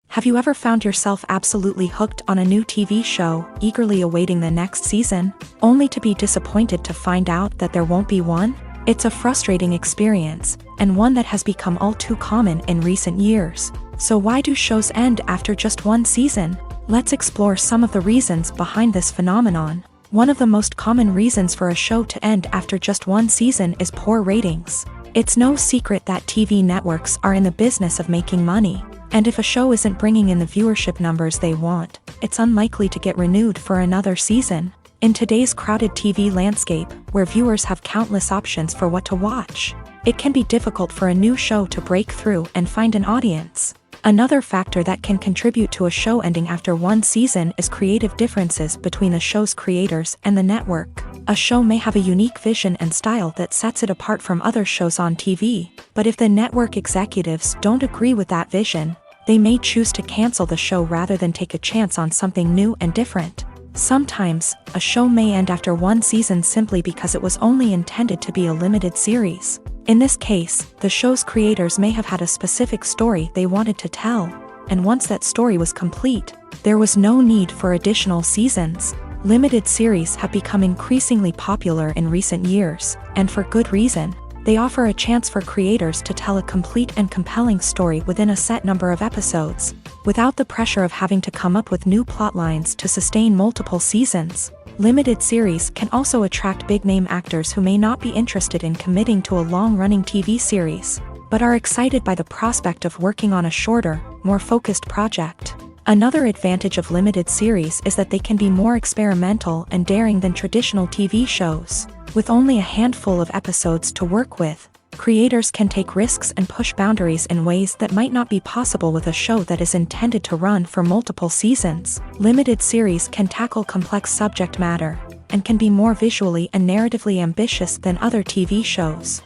Have you ever found yourself absolutely hooked on a new TV show, eagerly awaiting the next season, only to be disappointed to find out that there won't be one? It's a frustrating experience, and one that has become all too common in recent years. So why do shows end after just one season? Let's explore some of the reasons behind this phenomenon. One of the most common reasons for a show to end after just one season is poor ratings. It's no secret that TV networks are in the business of making money, and if a show isn't bringing in the viewership numbers they want, it's unlikely to get renewed for another season. In today's crowded TV landscape, where viewers have countless options for what to watch, it can be difficult for a new show to break through and find an audience. Another factor that can contribute to a show ending after one season is creative differences between the show's creators and the network. A show may have a unique vision and style that sets it apart from other shows on TV, but if the network executives don't agree with that vision, they may choose to cancel the show rather than take a chance on something new and different. Sometimes, a show may end after one season simply because it was only intended to be a limited series. In this case, the show's creators may have had a specific story they wanted to tell, and once that story was complete, there was no need for additional seasons. Limited series have become increasingly popular in recent years, and for good reason. They offer a chance for creators to tell a complete and compelling story within a set number of episodes, without the pressure of having to come up with new plotlines to sustain multiple seasons. Limited series can also attract big-name actors who may not be interested in committing to a long-running TV series, but are excited by the prospect of working on a shorter, more focused project. Another advantage of limited series is that they can be more experimental and daring than traditional TV shows. With only a handful of episodes to work with, creators can take risks and push boundaries in ways that might not be possible with a show that is intended to run for multiple seasons. Limited series can tackle complex subject matter, and can be more visually and narratively ambitious than other TV shows.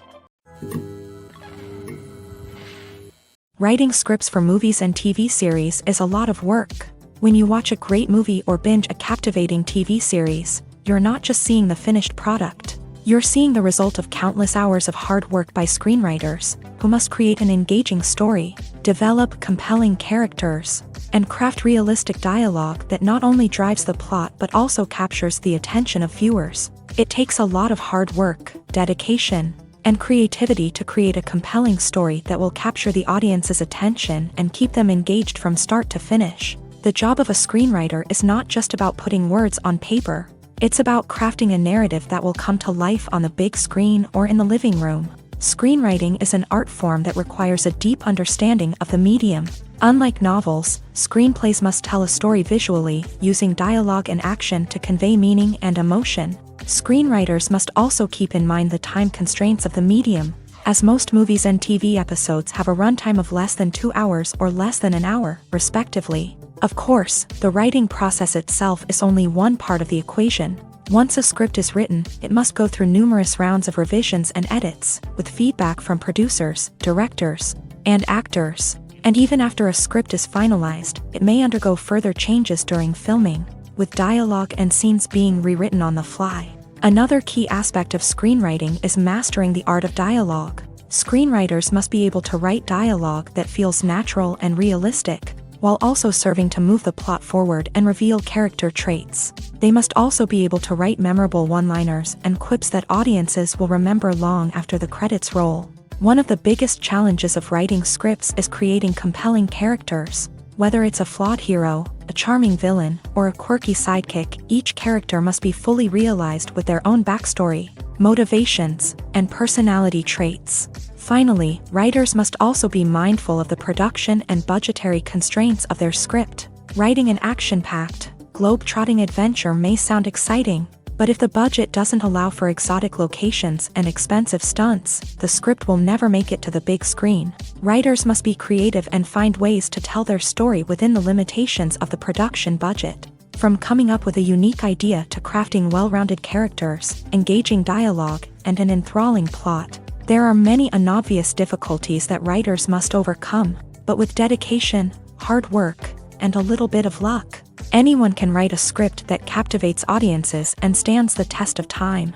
Writing scripts for movies and TV series is a lot of work. When you watch a great movie or binge a captivating TV series, you're not just seeing the finished product. You're seeing the result of countless hours of hard work by screenwriters, who must create an engaging story, develop compelling characters, and craft realistic dialogue that not only drives the plot but also captures the attention of viewers. It takes a lot of hard work, dedication, and creativity to create a compelling story that will capture the audience's attention and keep them engaged from start to finish. The job of a screenwriter is not just about putting words on paper. It's about crafting a narrative that will come to life on the big screen or in the living room. Screenwriting is an art form that requires a deep understanding of the medium. Unlike novels, screenplays must tell a story visually, using dialogue and action to convey meaning and emotion. Screenwriters must also keep in mind the time constraints of the medium, as most movies and TV episodes have a runtime of less than 2 hours or less than an hour, respectively. Of course, the writing process itself is only one part of the equation. Once a script is written, it must go through numerous rounds of revisions and edits, with feedback from producers, directors, and actors. And even after a script is finalized, it may undergo further changes during filming, with dialogue and scenes being rewritten on the fly. Another key aspect of screenwriting is mastering the art of dialogue. Screenwriters must be able to write dialogue that feels natural and realistic, while also serving to move the plot forward and reveal character traits. They must also be able to write memorable one-liners and quips that audiences will remember long after the credits roll. One of the biggest challenges of writing scripts is creating compelling characters. Whether it's a flawed hero, a charming villain, or a quirky sidekick, each character must be fully realized with their own backstory, motivations, and personality traits. Finally, writers must also be mindful of the production and budgetary constraints of their script. Writing an action-packed, globe-trotting adventure may sound exciting, but if the budget doesn't allow for exotic locations and expensive stunts, the script will never make it to the big screen. Writers must be creative and find ways to tell their story within the limitations of the production budget. From coming up with a unique idea to crafting well-rounded characters, engaging dialogue, and an enthralling plot, there are many unobvious difficulties that writers must overcome, but with dedication, hard work, and a little bit of luck, anyone can write a script that captivates audiences and stands the test of time.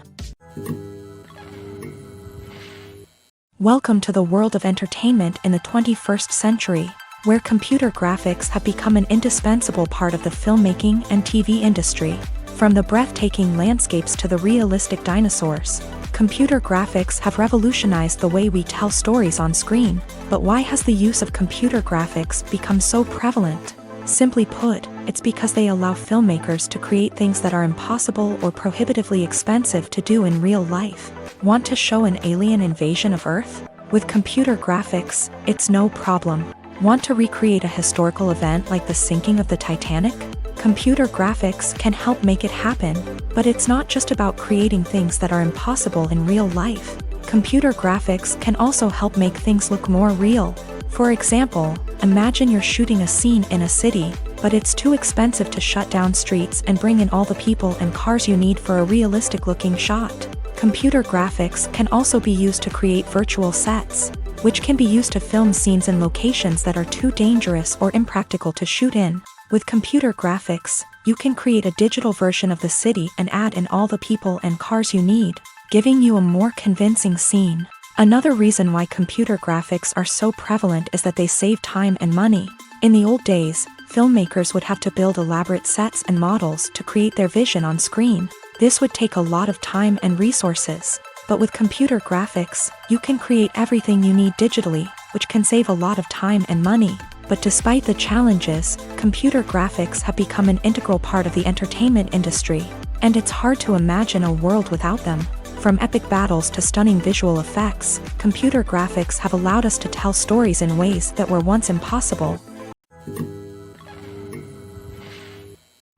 Welcome to the world of entertainment in the 21st century, where computer graphics have become an indispensable part of the filmmaking and TV industry. From the breathtaking landscapes to the realistic dinosaurs, computer graphics have revolutionized the way we tell stories on screen. But why has the use of computer graphics become so prevalent? Simply put, it's because they allow filmmakers to create things that are impossible or prohibitively expensive to do in real life. Want to show an alien invasion of Earth? With computer graphics, it's no problem. Want to recreate a historical event like the sinking of the Titanic? Computer graphics can help make it happen, but it's not just about creating things that are impossible in real life. Computer graphics can also help make things look more real. For example, imagine you're shooting a scene in a city, but it's too expensive to shut down streets and bring in all the people and cars you need for a realistic-looking shot. Computer graphics can also be used to create virtual sets, which can be used to film scenes in locations that are too dangerous or impractical to shoot in. With computer graphics, you can create a digital version of the city and add in all the people and cars you need, giving you a more convincing scene. Another reason why computer graphics are so prevalent is that they save time and money. In the old days, filmmakers would have to build elaborate sets and models to create their vision on screen. This would take a lot of time and resources. But with computer graphics, you can create everything you need digitally, which can save a lot of time and money. But despite the challenges, computer graphics have become an integral part of the entertainment industry, and it's hard to imagine a world without them. From epic battles to stunning visual effects, computer graphics have allowed us to tell stories in ways that were once impossible.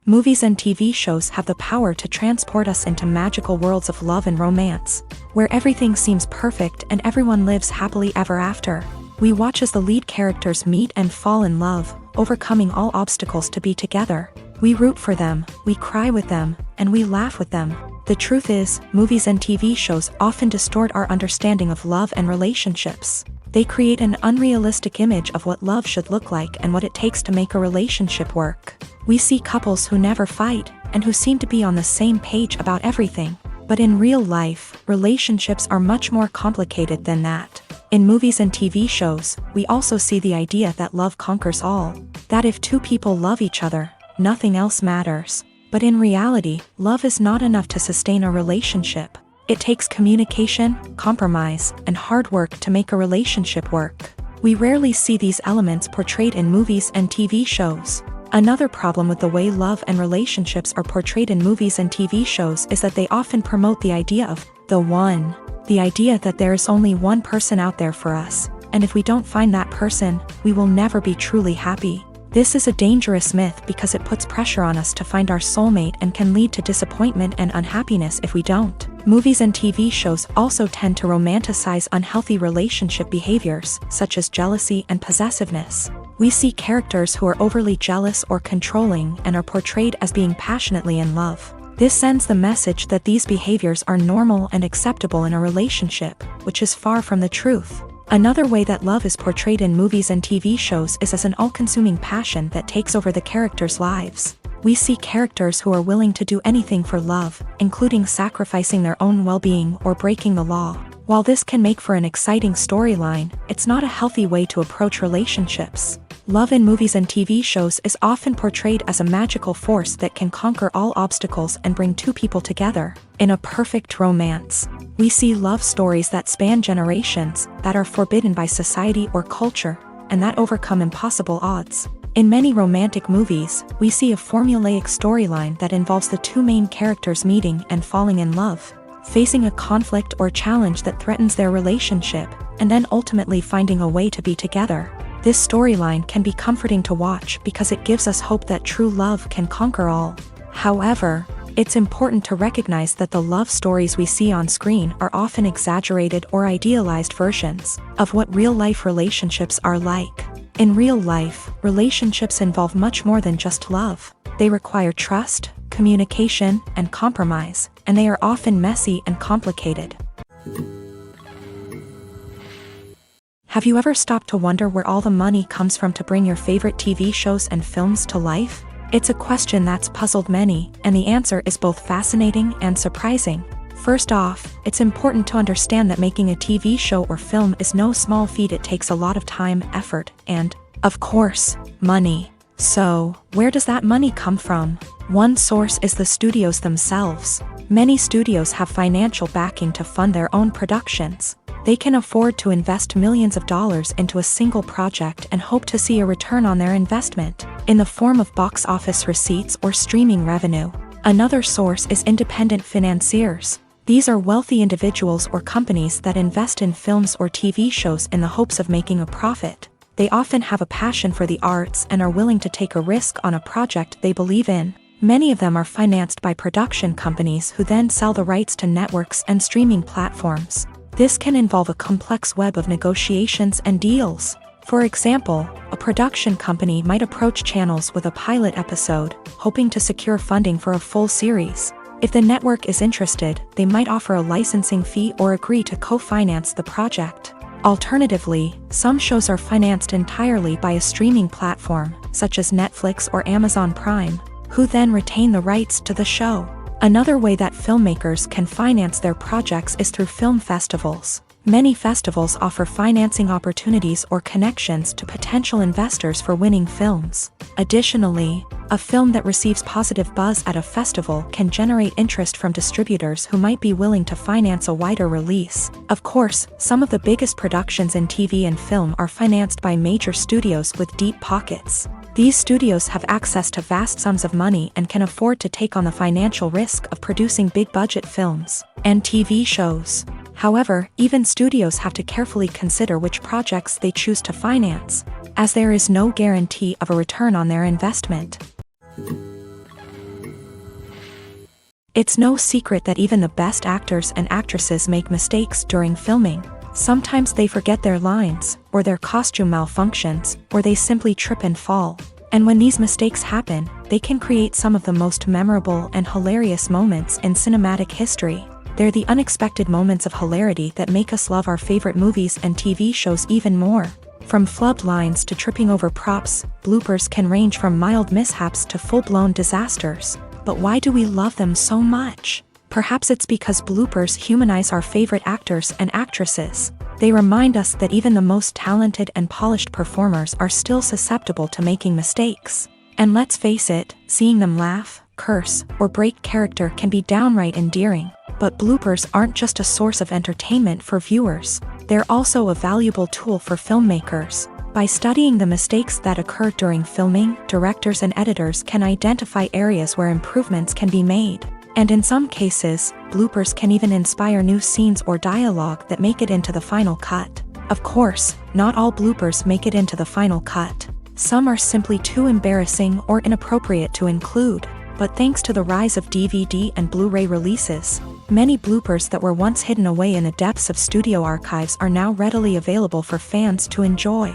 Movies and TV shows have the power to transport us into magical worlds of love and romance, where everything seems perfect and everyone lives happily ever after. We watch as the lead characters meet and fall in love, overcoming all obstacles to be together. We root for them, we cry with them, and we laugh with them. The truth is, movies and TV shows often distort our understanding of love and relationships. They create an unrealistic image of what love should look like and what it takes to make a relationship work. We see couples who never fight, and who seem to be on the same page about everything. But in real life, relationships are much more complicated than that. In movies and TV shows, we also see the idea that love conquers all. That if two people love each other, nothing else matters. But in reality, love is not enough to sustain a relationship. It takes communication, compromise, and hard work to make a relationship work. We rarely see these elements portrayed in movies and TV shows. Another problem with the way love and relationships are portrayed in movies and TV shows is that they often promote the idea of the one. The idea that there is only one person out there for us, and if we don't find that person, we will never be truly happy. This is a dangerous myth because it puts pressure on us to find our soulmate and can lead to disappointment and unhappiness if we don't. Movies and TV shows also tend to romanticize unhealthy relationship behaviors, such as jealousy and possessiveness. We see characters who are overly jealous or controlling and are portrayed as being passionately in love. This sends the message that these behaviors are normal and acceptable in a relationship, which is far from the truth. Another way that love is portrayed in movies and TV shows is as an all-consuming passion that takes over the characters' lives. We see characters who are willing to do anything for love, including sacrificing their own well-being or breaking the law. While this can make for an exciting storyline, it's not a healthy way to approach relationships. Love in movies and TV shows is often portrayed as a magical force that can conquer all obstacles and bring two people together. In a perfect romance, we see love stories that span generations, that are forbidden by society or culture, and that overcome impossible odds. In many romantic movies, we see a formulaic storyline that involves the two main characters meeting and falling in love, facing a conflict or challenge that threatens their relationship, and then ultimately finding a way to be together. This storyline can be comforting to watch because it gives us hope that true love can conquer all. However, it's important to recognize that the love stories we see on screen are often exaggerated or idealized versions of what real-life relationships are like. In real life, relationships involve much more than just love. They require trust, communication, and compromise, and they are often messy and complicated. Have you ever stopped to wonder where all the money comes from to bring your favorite TV shows and films to life? It's a question that's puzzled many, and the answer is both fascinating and surprising. First off, it's important to understand that making a TV show or film is no small feat. It takes a lot of time, effort, and, of course, money. So, where does that money come from? One source is the studios themselves. Many studios have financial backing to fund their own productions. They can afford to invest millions of dollars into a single project and hope to see a return on their investment, in the form of box office receipts or streaming revenue. Another source is independent financiers. These are wealthy individuals or companies that invest in films or TV shows in the hopes of making a profit. They often have a passion for the arts and are willing to take a risk on a project they believe in. Many of them are financed by production companies who then sell the rights to networks and streaming platforms. This can involve a complex web of negotiations and deals. For example, a production company might approach channels with a pilot episode, hoping to secure funding for a full series. If the network is interested, they might offer a licensing fee or agree to co-finance the project. Alternatively, some shows are financed entirely by a streaming platform, such as Netflix or Amazon Prime, who then retain the rights to the show. Another way that filmmakers can finance their projects is through film festivals. Many festivals offer financing opportunities or connections to potential investors for winning films. Additionally, a film that receives positive buzz at a festival can generate interest from distributors who might be willing to finance a wider release. Of course, some of the biggest productions in TV and film are financed by major studios with deep pockets. These studios have access to vast sums of money and can afford to take on the financial risk of producing big-budget films and TV shows. However, even studios have to carefully consider which projects they choose to finance, as there is no guarantee of a return on their investment. It's no secret that even the best actors and actresses make mistakes during filming. Sometimes they forget their lines, or their costume malfunctions, or they simply trip and fall. And when these mistakes happen, they can create some of the most memorable and hilarious moments in cinematic history. They're the unexpected moments of hilarity that make us love our favorite movies and TV shows even more. From flubbed lines to tripping over props, bloopers can range from mild mishaps to full-blown disasters. But why do we love them so much? Perhaps it's because bloopers humanize our favorite actors and actresses. They remind us that even the most talented and polished performers are still susceptible to making mistakes. And let's face it, seeing them laugh, curse, or break character can be downright endearing. But bloopers aren't just a source of entertainment for viewers. They're also a valuable tool for filmmakers. By studying the mistakes that occur during filming, directors and editors can identify areas where improvements can be made. And in some cases, bloopers can even inspire new scenes or dialogue that make it into the final cut. Of course, not all bloopers make it into the final cut. Some are simply too embarrassing or inappropriate to include. But thanks to the rise of DVD and Blu-ray releases, many bloopers that were once hidden away in the depths of studio archives are now readily available for fans to enjoy.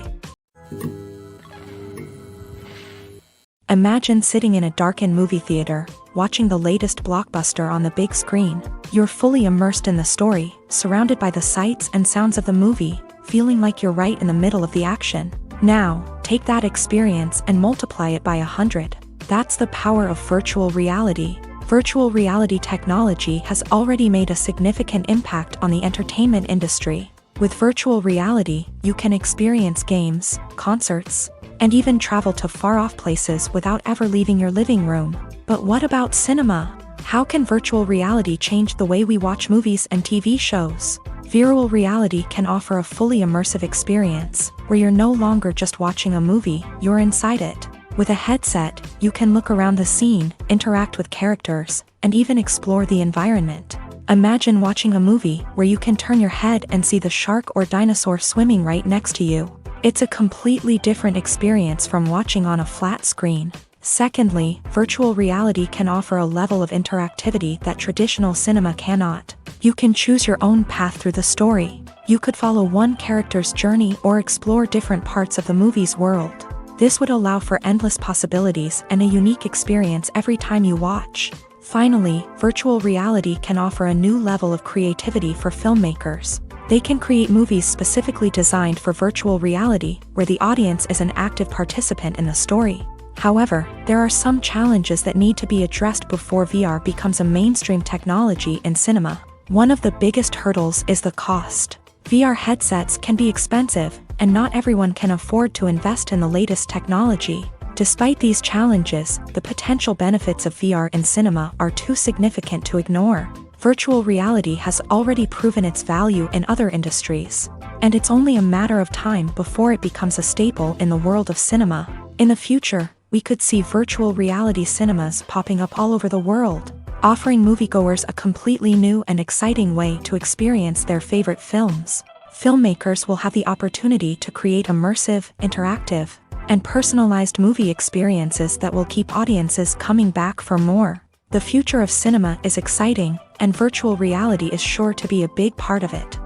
Imagine sitting in a darkened movie theater, watching the latest blockbuster on the big screen. You're fully immersed in the story, surrounded by the sights and sounds of the movie, feeling like you're right in the middle of the action. Now, take that experience and multiply it by 100. That's the power of virtual reality. Virtual reality technology has already made a significant impact on the entertainment industry. With virtual reality, you can experience games, concerts, and even travel to far-off places without ever leaving your living room. But what about cinema? How can virtual reality change the way we watch movies and TV shows? Virtual reality can offer a fully immersive experience, where you're no longer just watching a movie, you're inside it. With a headset, you can look around the scene, interact with characters, and even explore the environment. Imagine watching a movie where you can turn your head and see the shark or dinosaur swimming right next to you. It's a completely different experience from watching on a flat screen. Secondly, virtual reality can offer a level of interactivity that traditional cinema cannot. You can choose your own path through the story. You could follow one character's journey or explore different parts of the movie's world. This would allow for endless possibilities and a unique experience every time you watch. Finally, virtual reality can offer a new level of creativity for filmmakers. They can create movies specifically designed for virtual reality, where the audience is an active participant in the story. However, there are some challenges that need to be addressed before VR becomes a mainstream technology in cinema. One of the biggest hurdles is the cost. VR headsets can be expensive, and not everyone can afford to invest in the latest technology. Despite these challenges, the potential benefits of VR in cinema are too significant to ignore. Virtual reality has already proven its value in other industries, and it's only a matter of time before it becomes a staple in the world of cinema. In the future, we could see virtual reality cinemas popping up all over the world, offering moviegoers a completely new and exciting way to experience their favorite films. Filmmakers will have the opportunity to create immersive, interactive, and personalized movie experiences that will keep audiences coming back for more. The future of cinema is exciting, and virtual reality is sure to be a big part of it.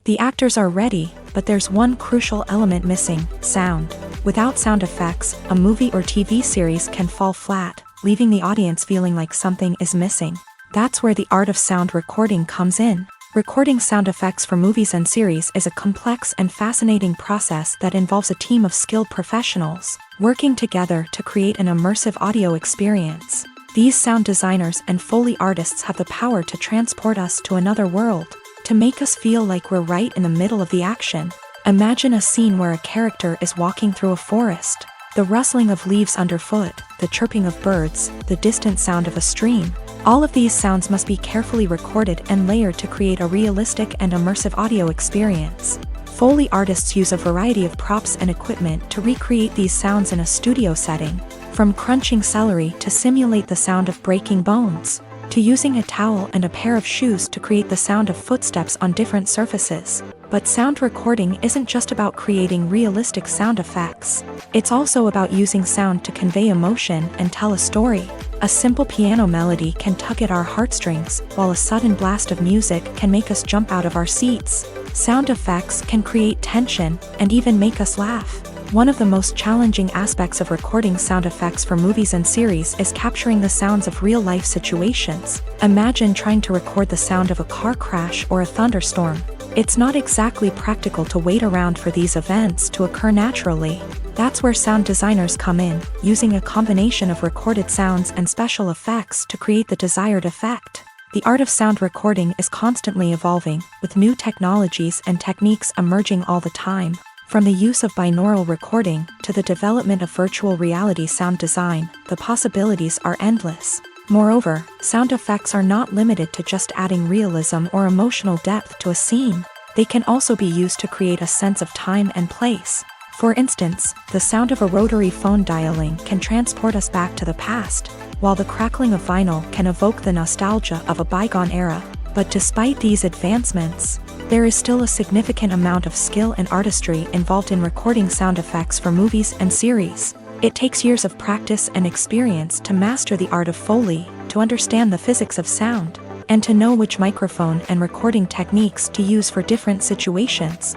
The actors are ready, but there's one crucial element missing: sound. Without sound effects, a movie or TV series can fall flat, leaving the audience feeling like something is missing. That's where the art of sound recording comes in. Recording sound effects for movies and series is a complex and fascinating process that involves a team of skilled professionals working together to create an immersive audio experience. These sound designers and Foley artists have the power to transport us to another world, to make us feel like we're right in the middle of the action. Imagine a scene where a character is walking through a forest. The rustling of leaves underfoot, the chirping of birds, the distant sound of a stream. All of these sounds must be carefully recorded and layered to create a realistic and immersive audio experience. Foley artists use a variety of props and equipment to recreate these sounds in a studio setting, from crunching celery to simulate the sound of breaking bones, to using a towel and a pair of shoes to create the sound of footsteps on different surfaces. But sound recording isn't just about creating realistic sound effects. It's also about using sound to convey emotion and tell a story. A simple piano melody can tug at our heartstrings, while a sudden blast of music can make us jump out of our seats. Sound effects can create tension and even make us laugh. One of the most challenging aspects of recording sound effects for movies and series is capturing the sounds of real-life situations. Imagine trying to record the sound of a car crash or a thunderstorm. It's not exactly practical to wait around for these events to occur naturally. That's where sound designers come in, using a combination of recorded sounds and special effects to create the desired effect. The art of sound recording is constantly evolving, with new technologies and techniques emerging all the time. From the use of binaural recording to the development of virtual reality sound design, the possibilities are endless. Moreover, sound effects are not limited to just adding realism or emotional depth to a scene. They can also be used to create a sense of time and place. For instance, the sound of a rotary phone dialing can transport us back to the past, while the crackling of vinyl can evoke the nostalgia of a bygone era. But despite these advancements, there is still a significant amount of skill and artistry involved in recording sound effects for movies and series. It takes years of practice and experience to master the art of Foley, to understand the physics of sound, and to know which microphone and recording techniques to use for different situations.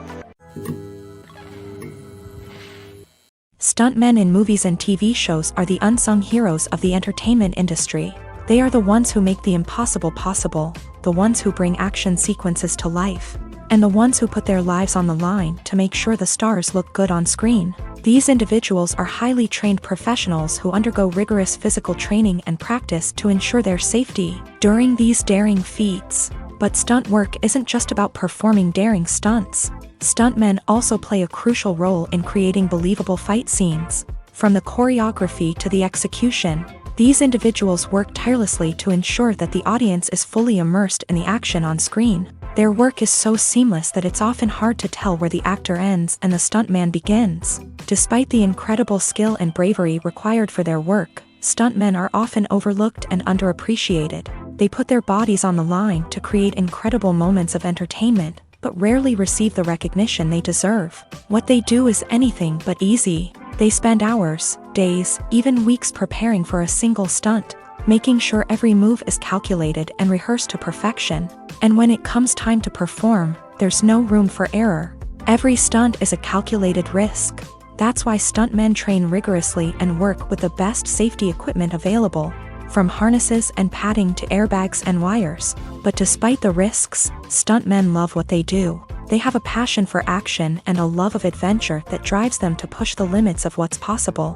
Stuntmen in movies and TV shows are the unsung heroes of the entertainment industry. They are the ones who make the impossible possible, the ones who bring action sequences to life, and the ones who put their lives on the line to make sure the stars look good on screen. These individuals are highly trained professionals who undergo rigorous physical training and practice to ensure their safety during these daring feats. But stunt work isn't just about performing daring stunts. Stuntmen also play a crucial role in creating believable fight scenes. From the choreography to the execution, these individuals work tirelessly to ensure that the audience is fully immersed in the action on screen. Their work is so seamless that it's often hard to tell where the actor ends and the stuntman begins. Despite the incredible skill and bravery required for their work, stuntmen are often overlooked and underappreciated. They put their bodies on the line to create incredible moments of entertainment, but rarely receive the recognition they deserve. What they do is anything but easy. They spend hours, days, even weeks preparing for a single stunt, making sure every move is calculated and rehearsed to perfection. And when it comes time to perform, there's no room for error. Every stunt is a calculated risk. That's why stuntmen train rigorously and work with the best safety equipment available, from harnesses and padding to airbags and wires. But despite the risks, stuntmen love what they do. They have a passion for action and a love of adventure that drives them to push the limits of what's possible.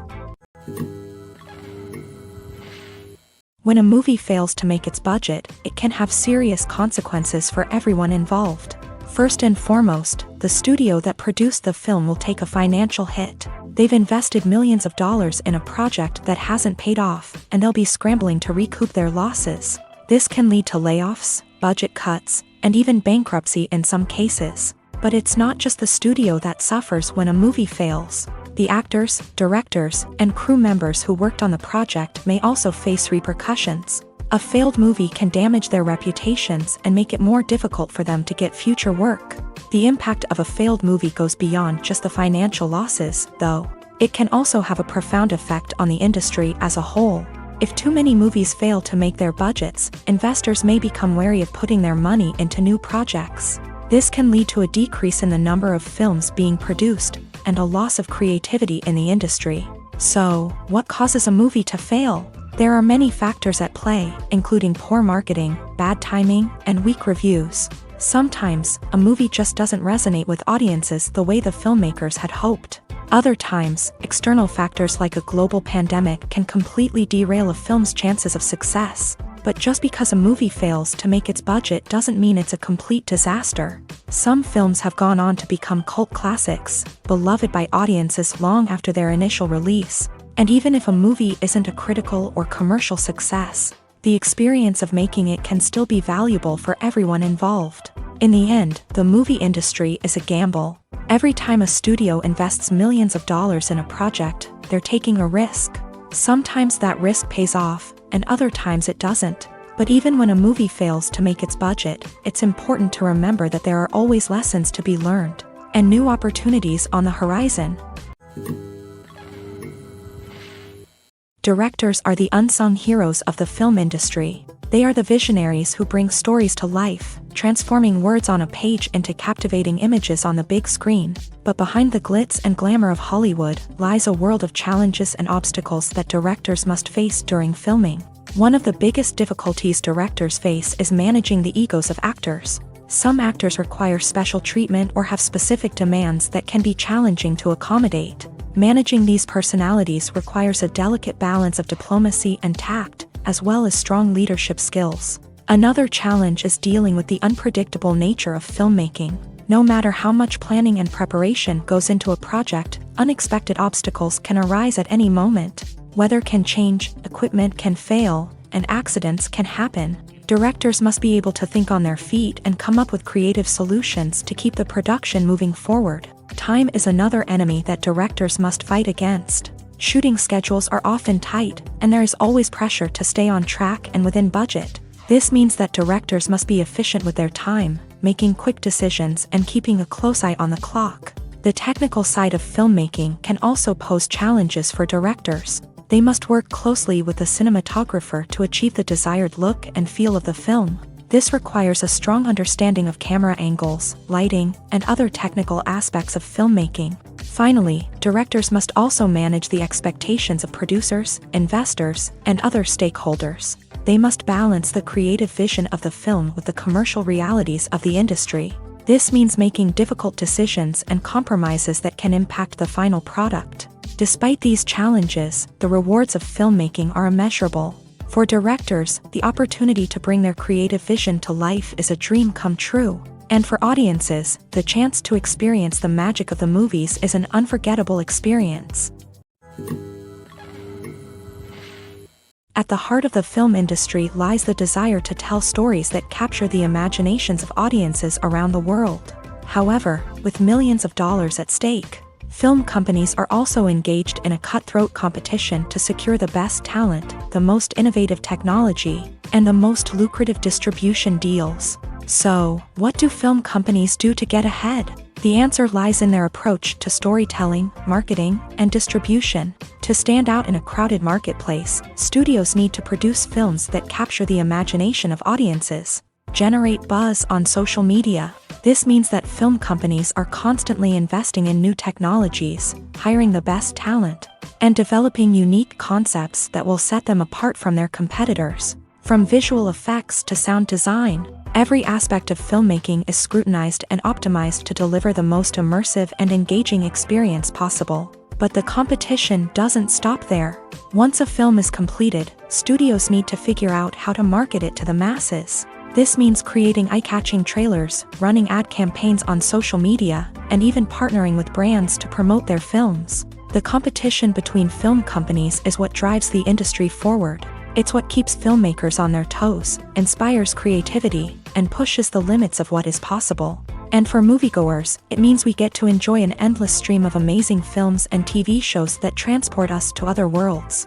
When a movie fails to make its budget, it can have serious consequences for everyone involved. First and foremost, the studio that produced the film will take a financial hit. They've invested millions of dollars in a project that hasn't paid off, and they'll be scrambling to recoup their losses. This can lead to layoffs, budget cuts, and even bankruptcy in some cases. But it's not just the studio that suffers when a movie fails. The actors, directors, and crew members who worked on the project may also face repercussions. A failed movie can damage their reputations and make it more difficult for them to get future work. The impact of a failed movie goes beyond just the financial losses, though. It can also have a profound effect on the industry as a whole. If too many movies fail to make their budgets, investors may become wary of putting their money into new projects. This can lead to a decrease in the number of films being produced, and a loss of creativity in the industry. So, what causes a movie to fail? There are many factors at play, including poor marketing, bad timing, and weak reviews. Sometimes, a movie just doesn't resonate with audiences the way the filmmakers had hoped. Other times, external factors like a global pandemic can completely derail a film's chances of success. But just because a movie fails to make its budget doesn't mean it's a complete disaster. Some films have gone on to become cult classics, beloved by audiences long after their initial release. And even if a movie isn't a critical or commercial success, the experience of making it can still be valuable for everyone involved. In the end, the movie industry is a gamble. Every time a studio invests millions of dollars in a project, they're taking a risk. Sometimes that risk pays off, and other times it doesn't. But even when a movie fails to make its budget, it's important to remember that there are always lessons to be learned, and new opportunities on the horizon. Directors are the unsung heroes of the film industry. They are the visionaries who bring stories to life, transforming words on a page into captivating images on the big screen. But behind the glitz and glamour of Hollywood lies a world of challenges and obstacles that directors must face during filming. One of the biggest difficulties directors face is managing the egos of actors. Some actors require special treatment or have specific demands that can be challenging to accommodate. Managing these personalities requires a delicate balance of diplomacy and tact, as well as strong leadership skills. Another challenge is dealing with the unpredictable nature of filmmaking. No matter how much planning and preparation goes into a project, unexpected obstacles can arise at any moment. Weather can change, equipment can fail, and accidents can happen. Directors must be able to think on their feet and come up with creative solutions to keep the production moving forward. Time is another enemy that directors must fight against. Shooting schedules are often tight, and there is always pressure to stay on track and within budget. This means that directors must be efficient with their time, making quick decisions and keeping a close eye on the clock. The technical side of filmmaking can also pose challenges for directors. They must work closely with the cinematographer to achieve the desired look and feel of the film. This requires a strong understanding of camera angles, lighting, and other technical aspects of filmmaking. Finally, directors must also manage the expectations of producers, investors, and other stakeholders. They must balance the creative vision of the film with the commercial realities of the industry. This means making difficult decisions and compromises that can impact the final product. Despite these challenges, the rewards of filmmaking are immeasurable. For directors, the opportunity to bring their creative vision to life is a dream come true. And for audiences, the chance to experience the magic of the movies is an unforgettable experience. At the heart of the film industry lies the desire to tell stories that capture the imaginations of audiences around the world. However, with millions of dollars at stake, film companies are also engaged in a cutthroat competition to secure the best talent, the most innovative technology, and the most lucrative distribution deals. So, what do film companies do to get ahead? The answer lies in their approach to storytelling, marketing, and distribution. To stand out in a crowded marketplace, studios need to produce films that capture the imagination of audiences, generate buzz on social media. This means that film companies are constantly investing in new technologies, hiring the best talent, and developing unique concepts that will set them apart from their competitors. From visual effects to sound design, every aspect of filmmaking is scrutinized and optimized to deliver the most immersive and engaging experience possible. But the competition doesn't stop there. Once a film is completed, studios need to figure out how to market it to the masses. This means creating eye-catching trailers, running ad campaigns on social media, and even partnering with brands to promote their films. The competition between film companies is what drives the industry forward. It's what keeps filmmakers on their toes, inspires creativity, and pushes the limits of what is possible. And for moviegoers, it means we get to enjoy an endless stream of amazing films and TV shows that transport us to other worlds.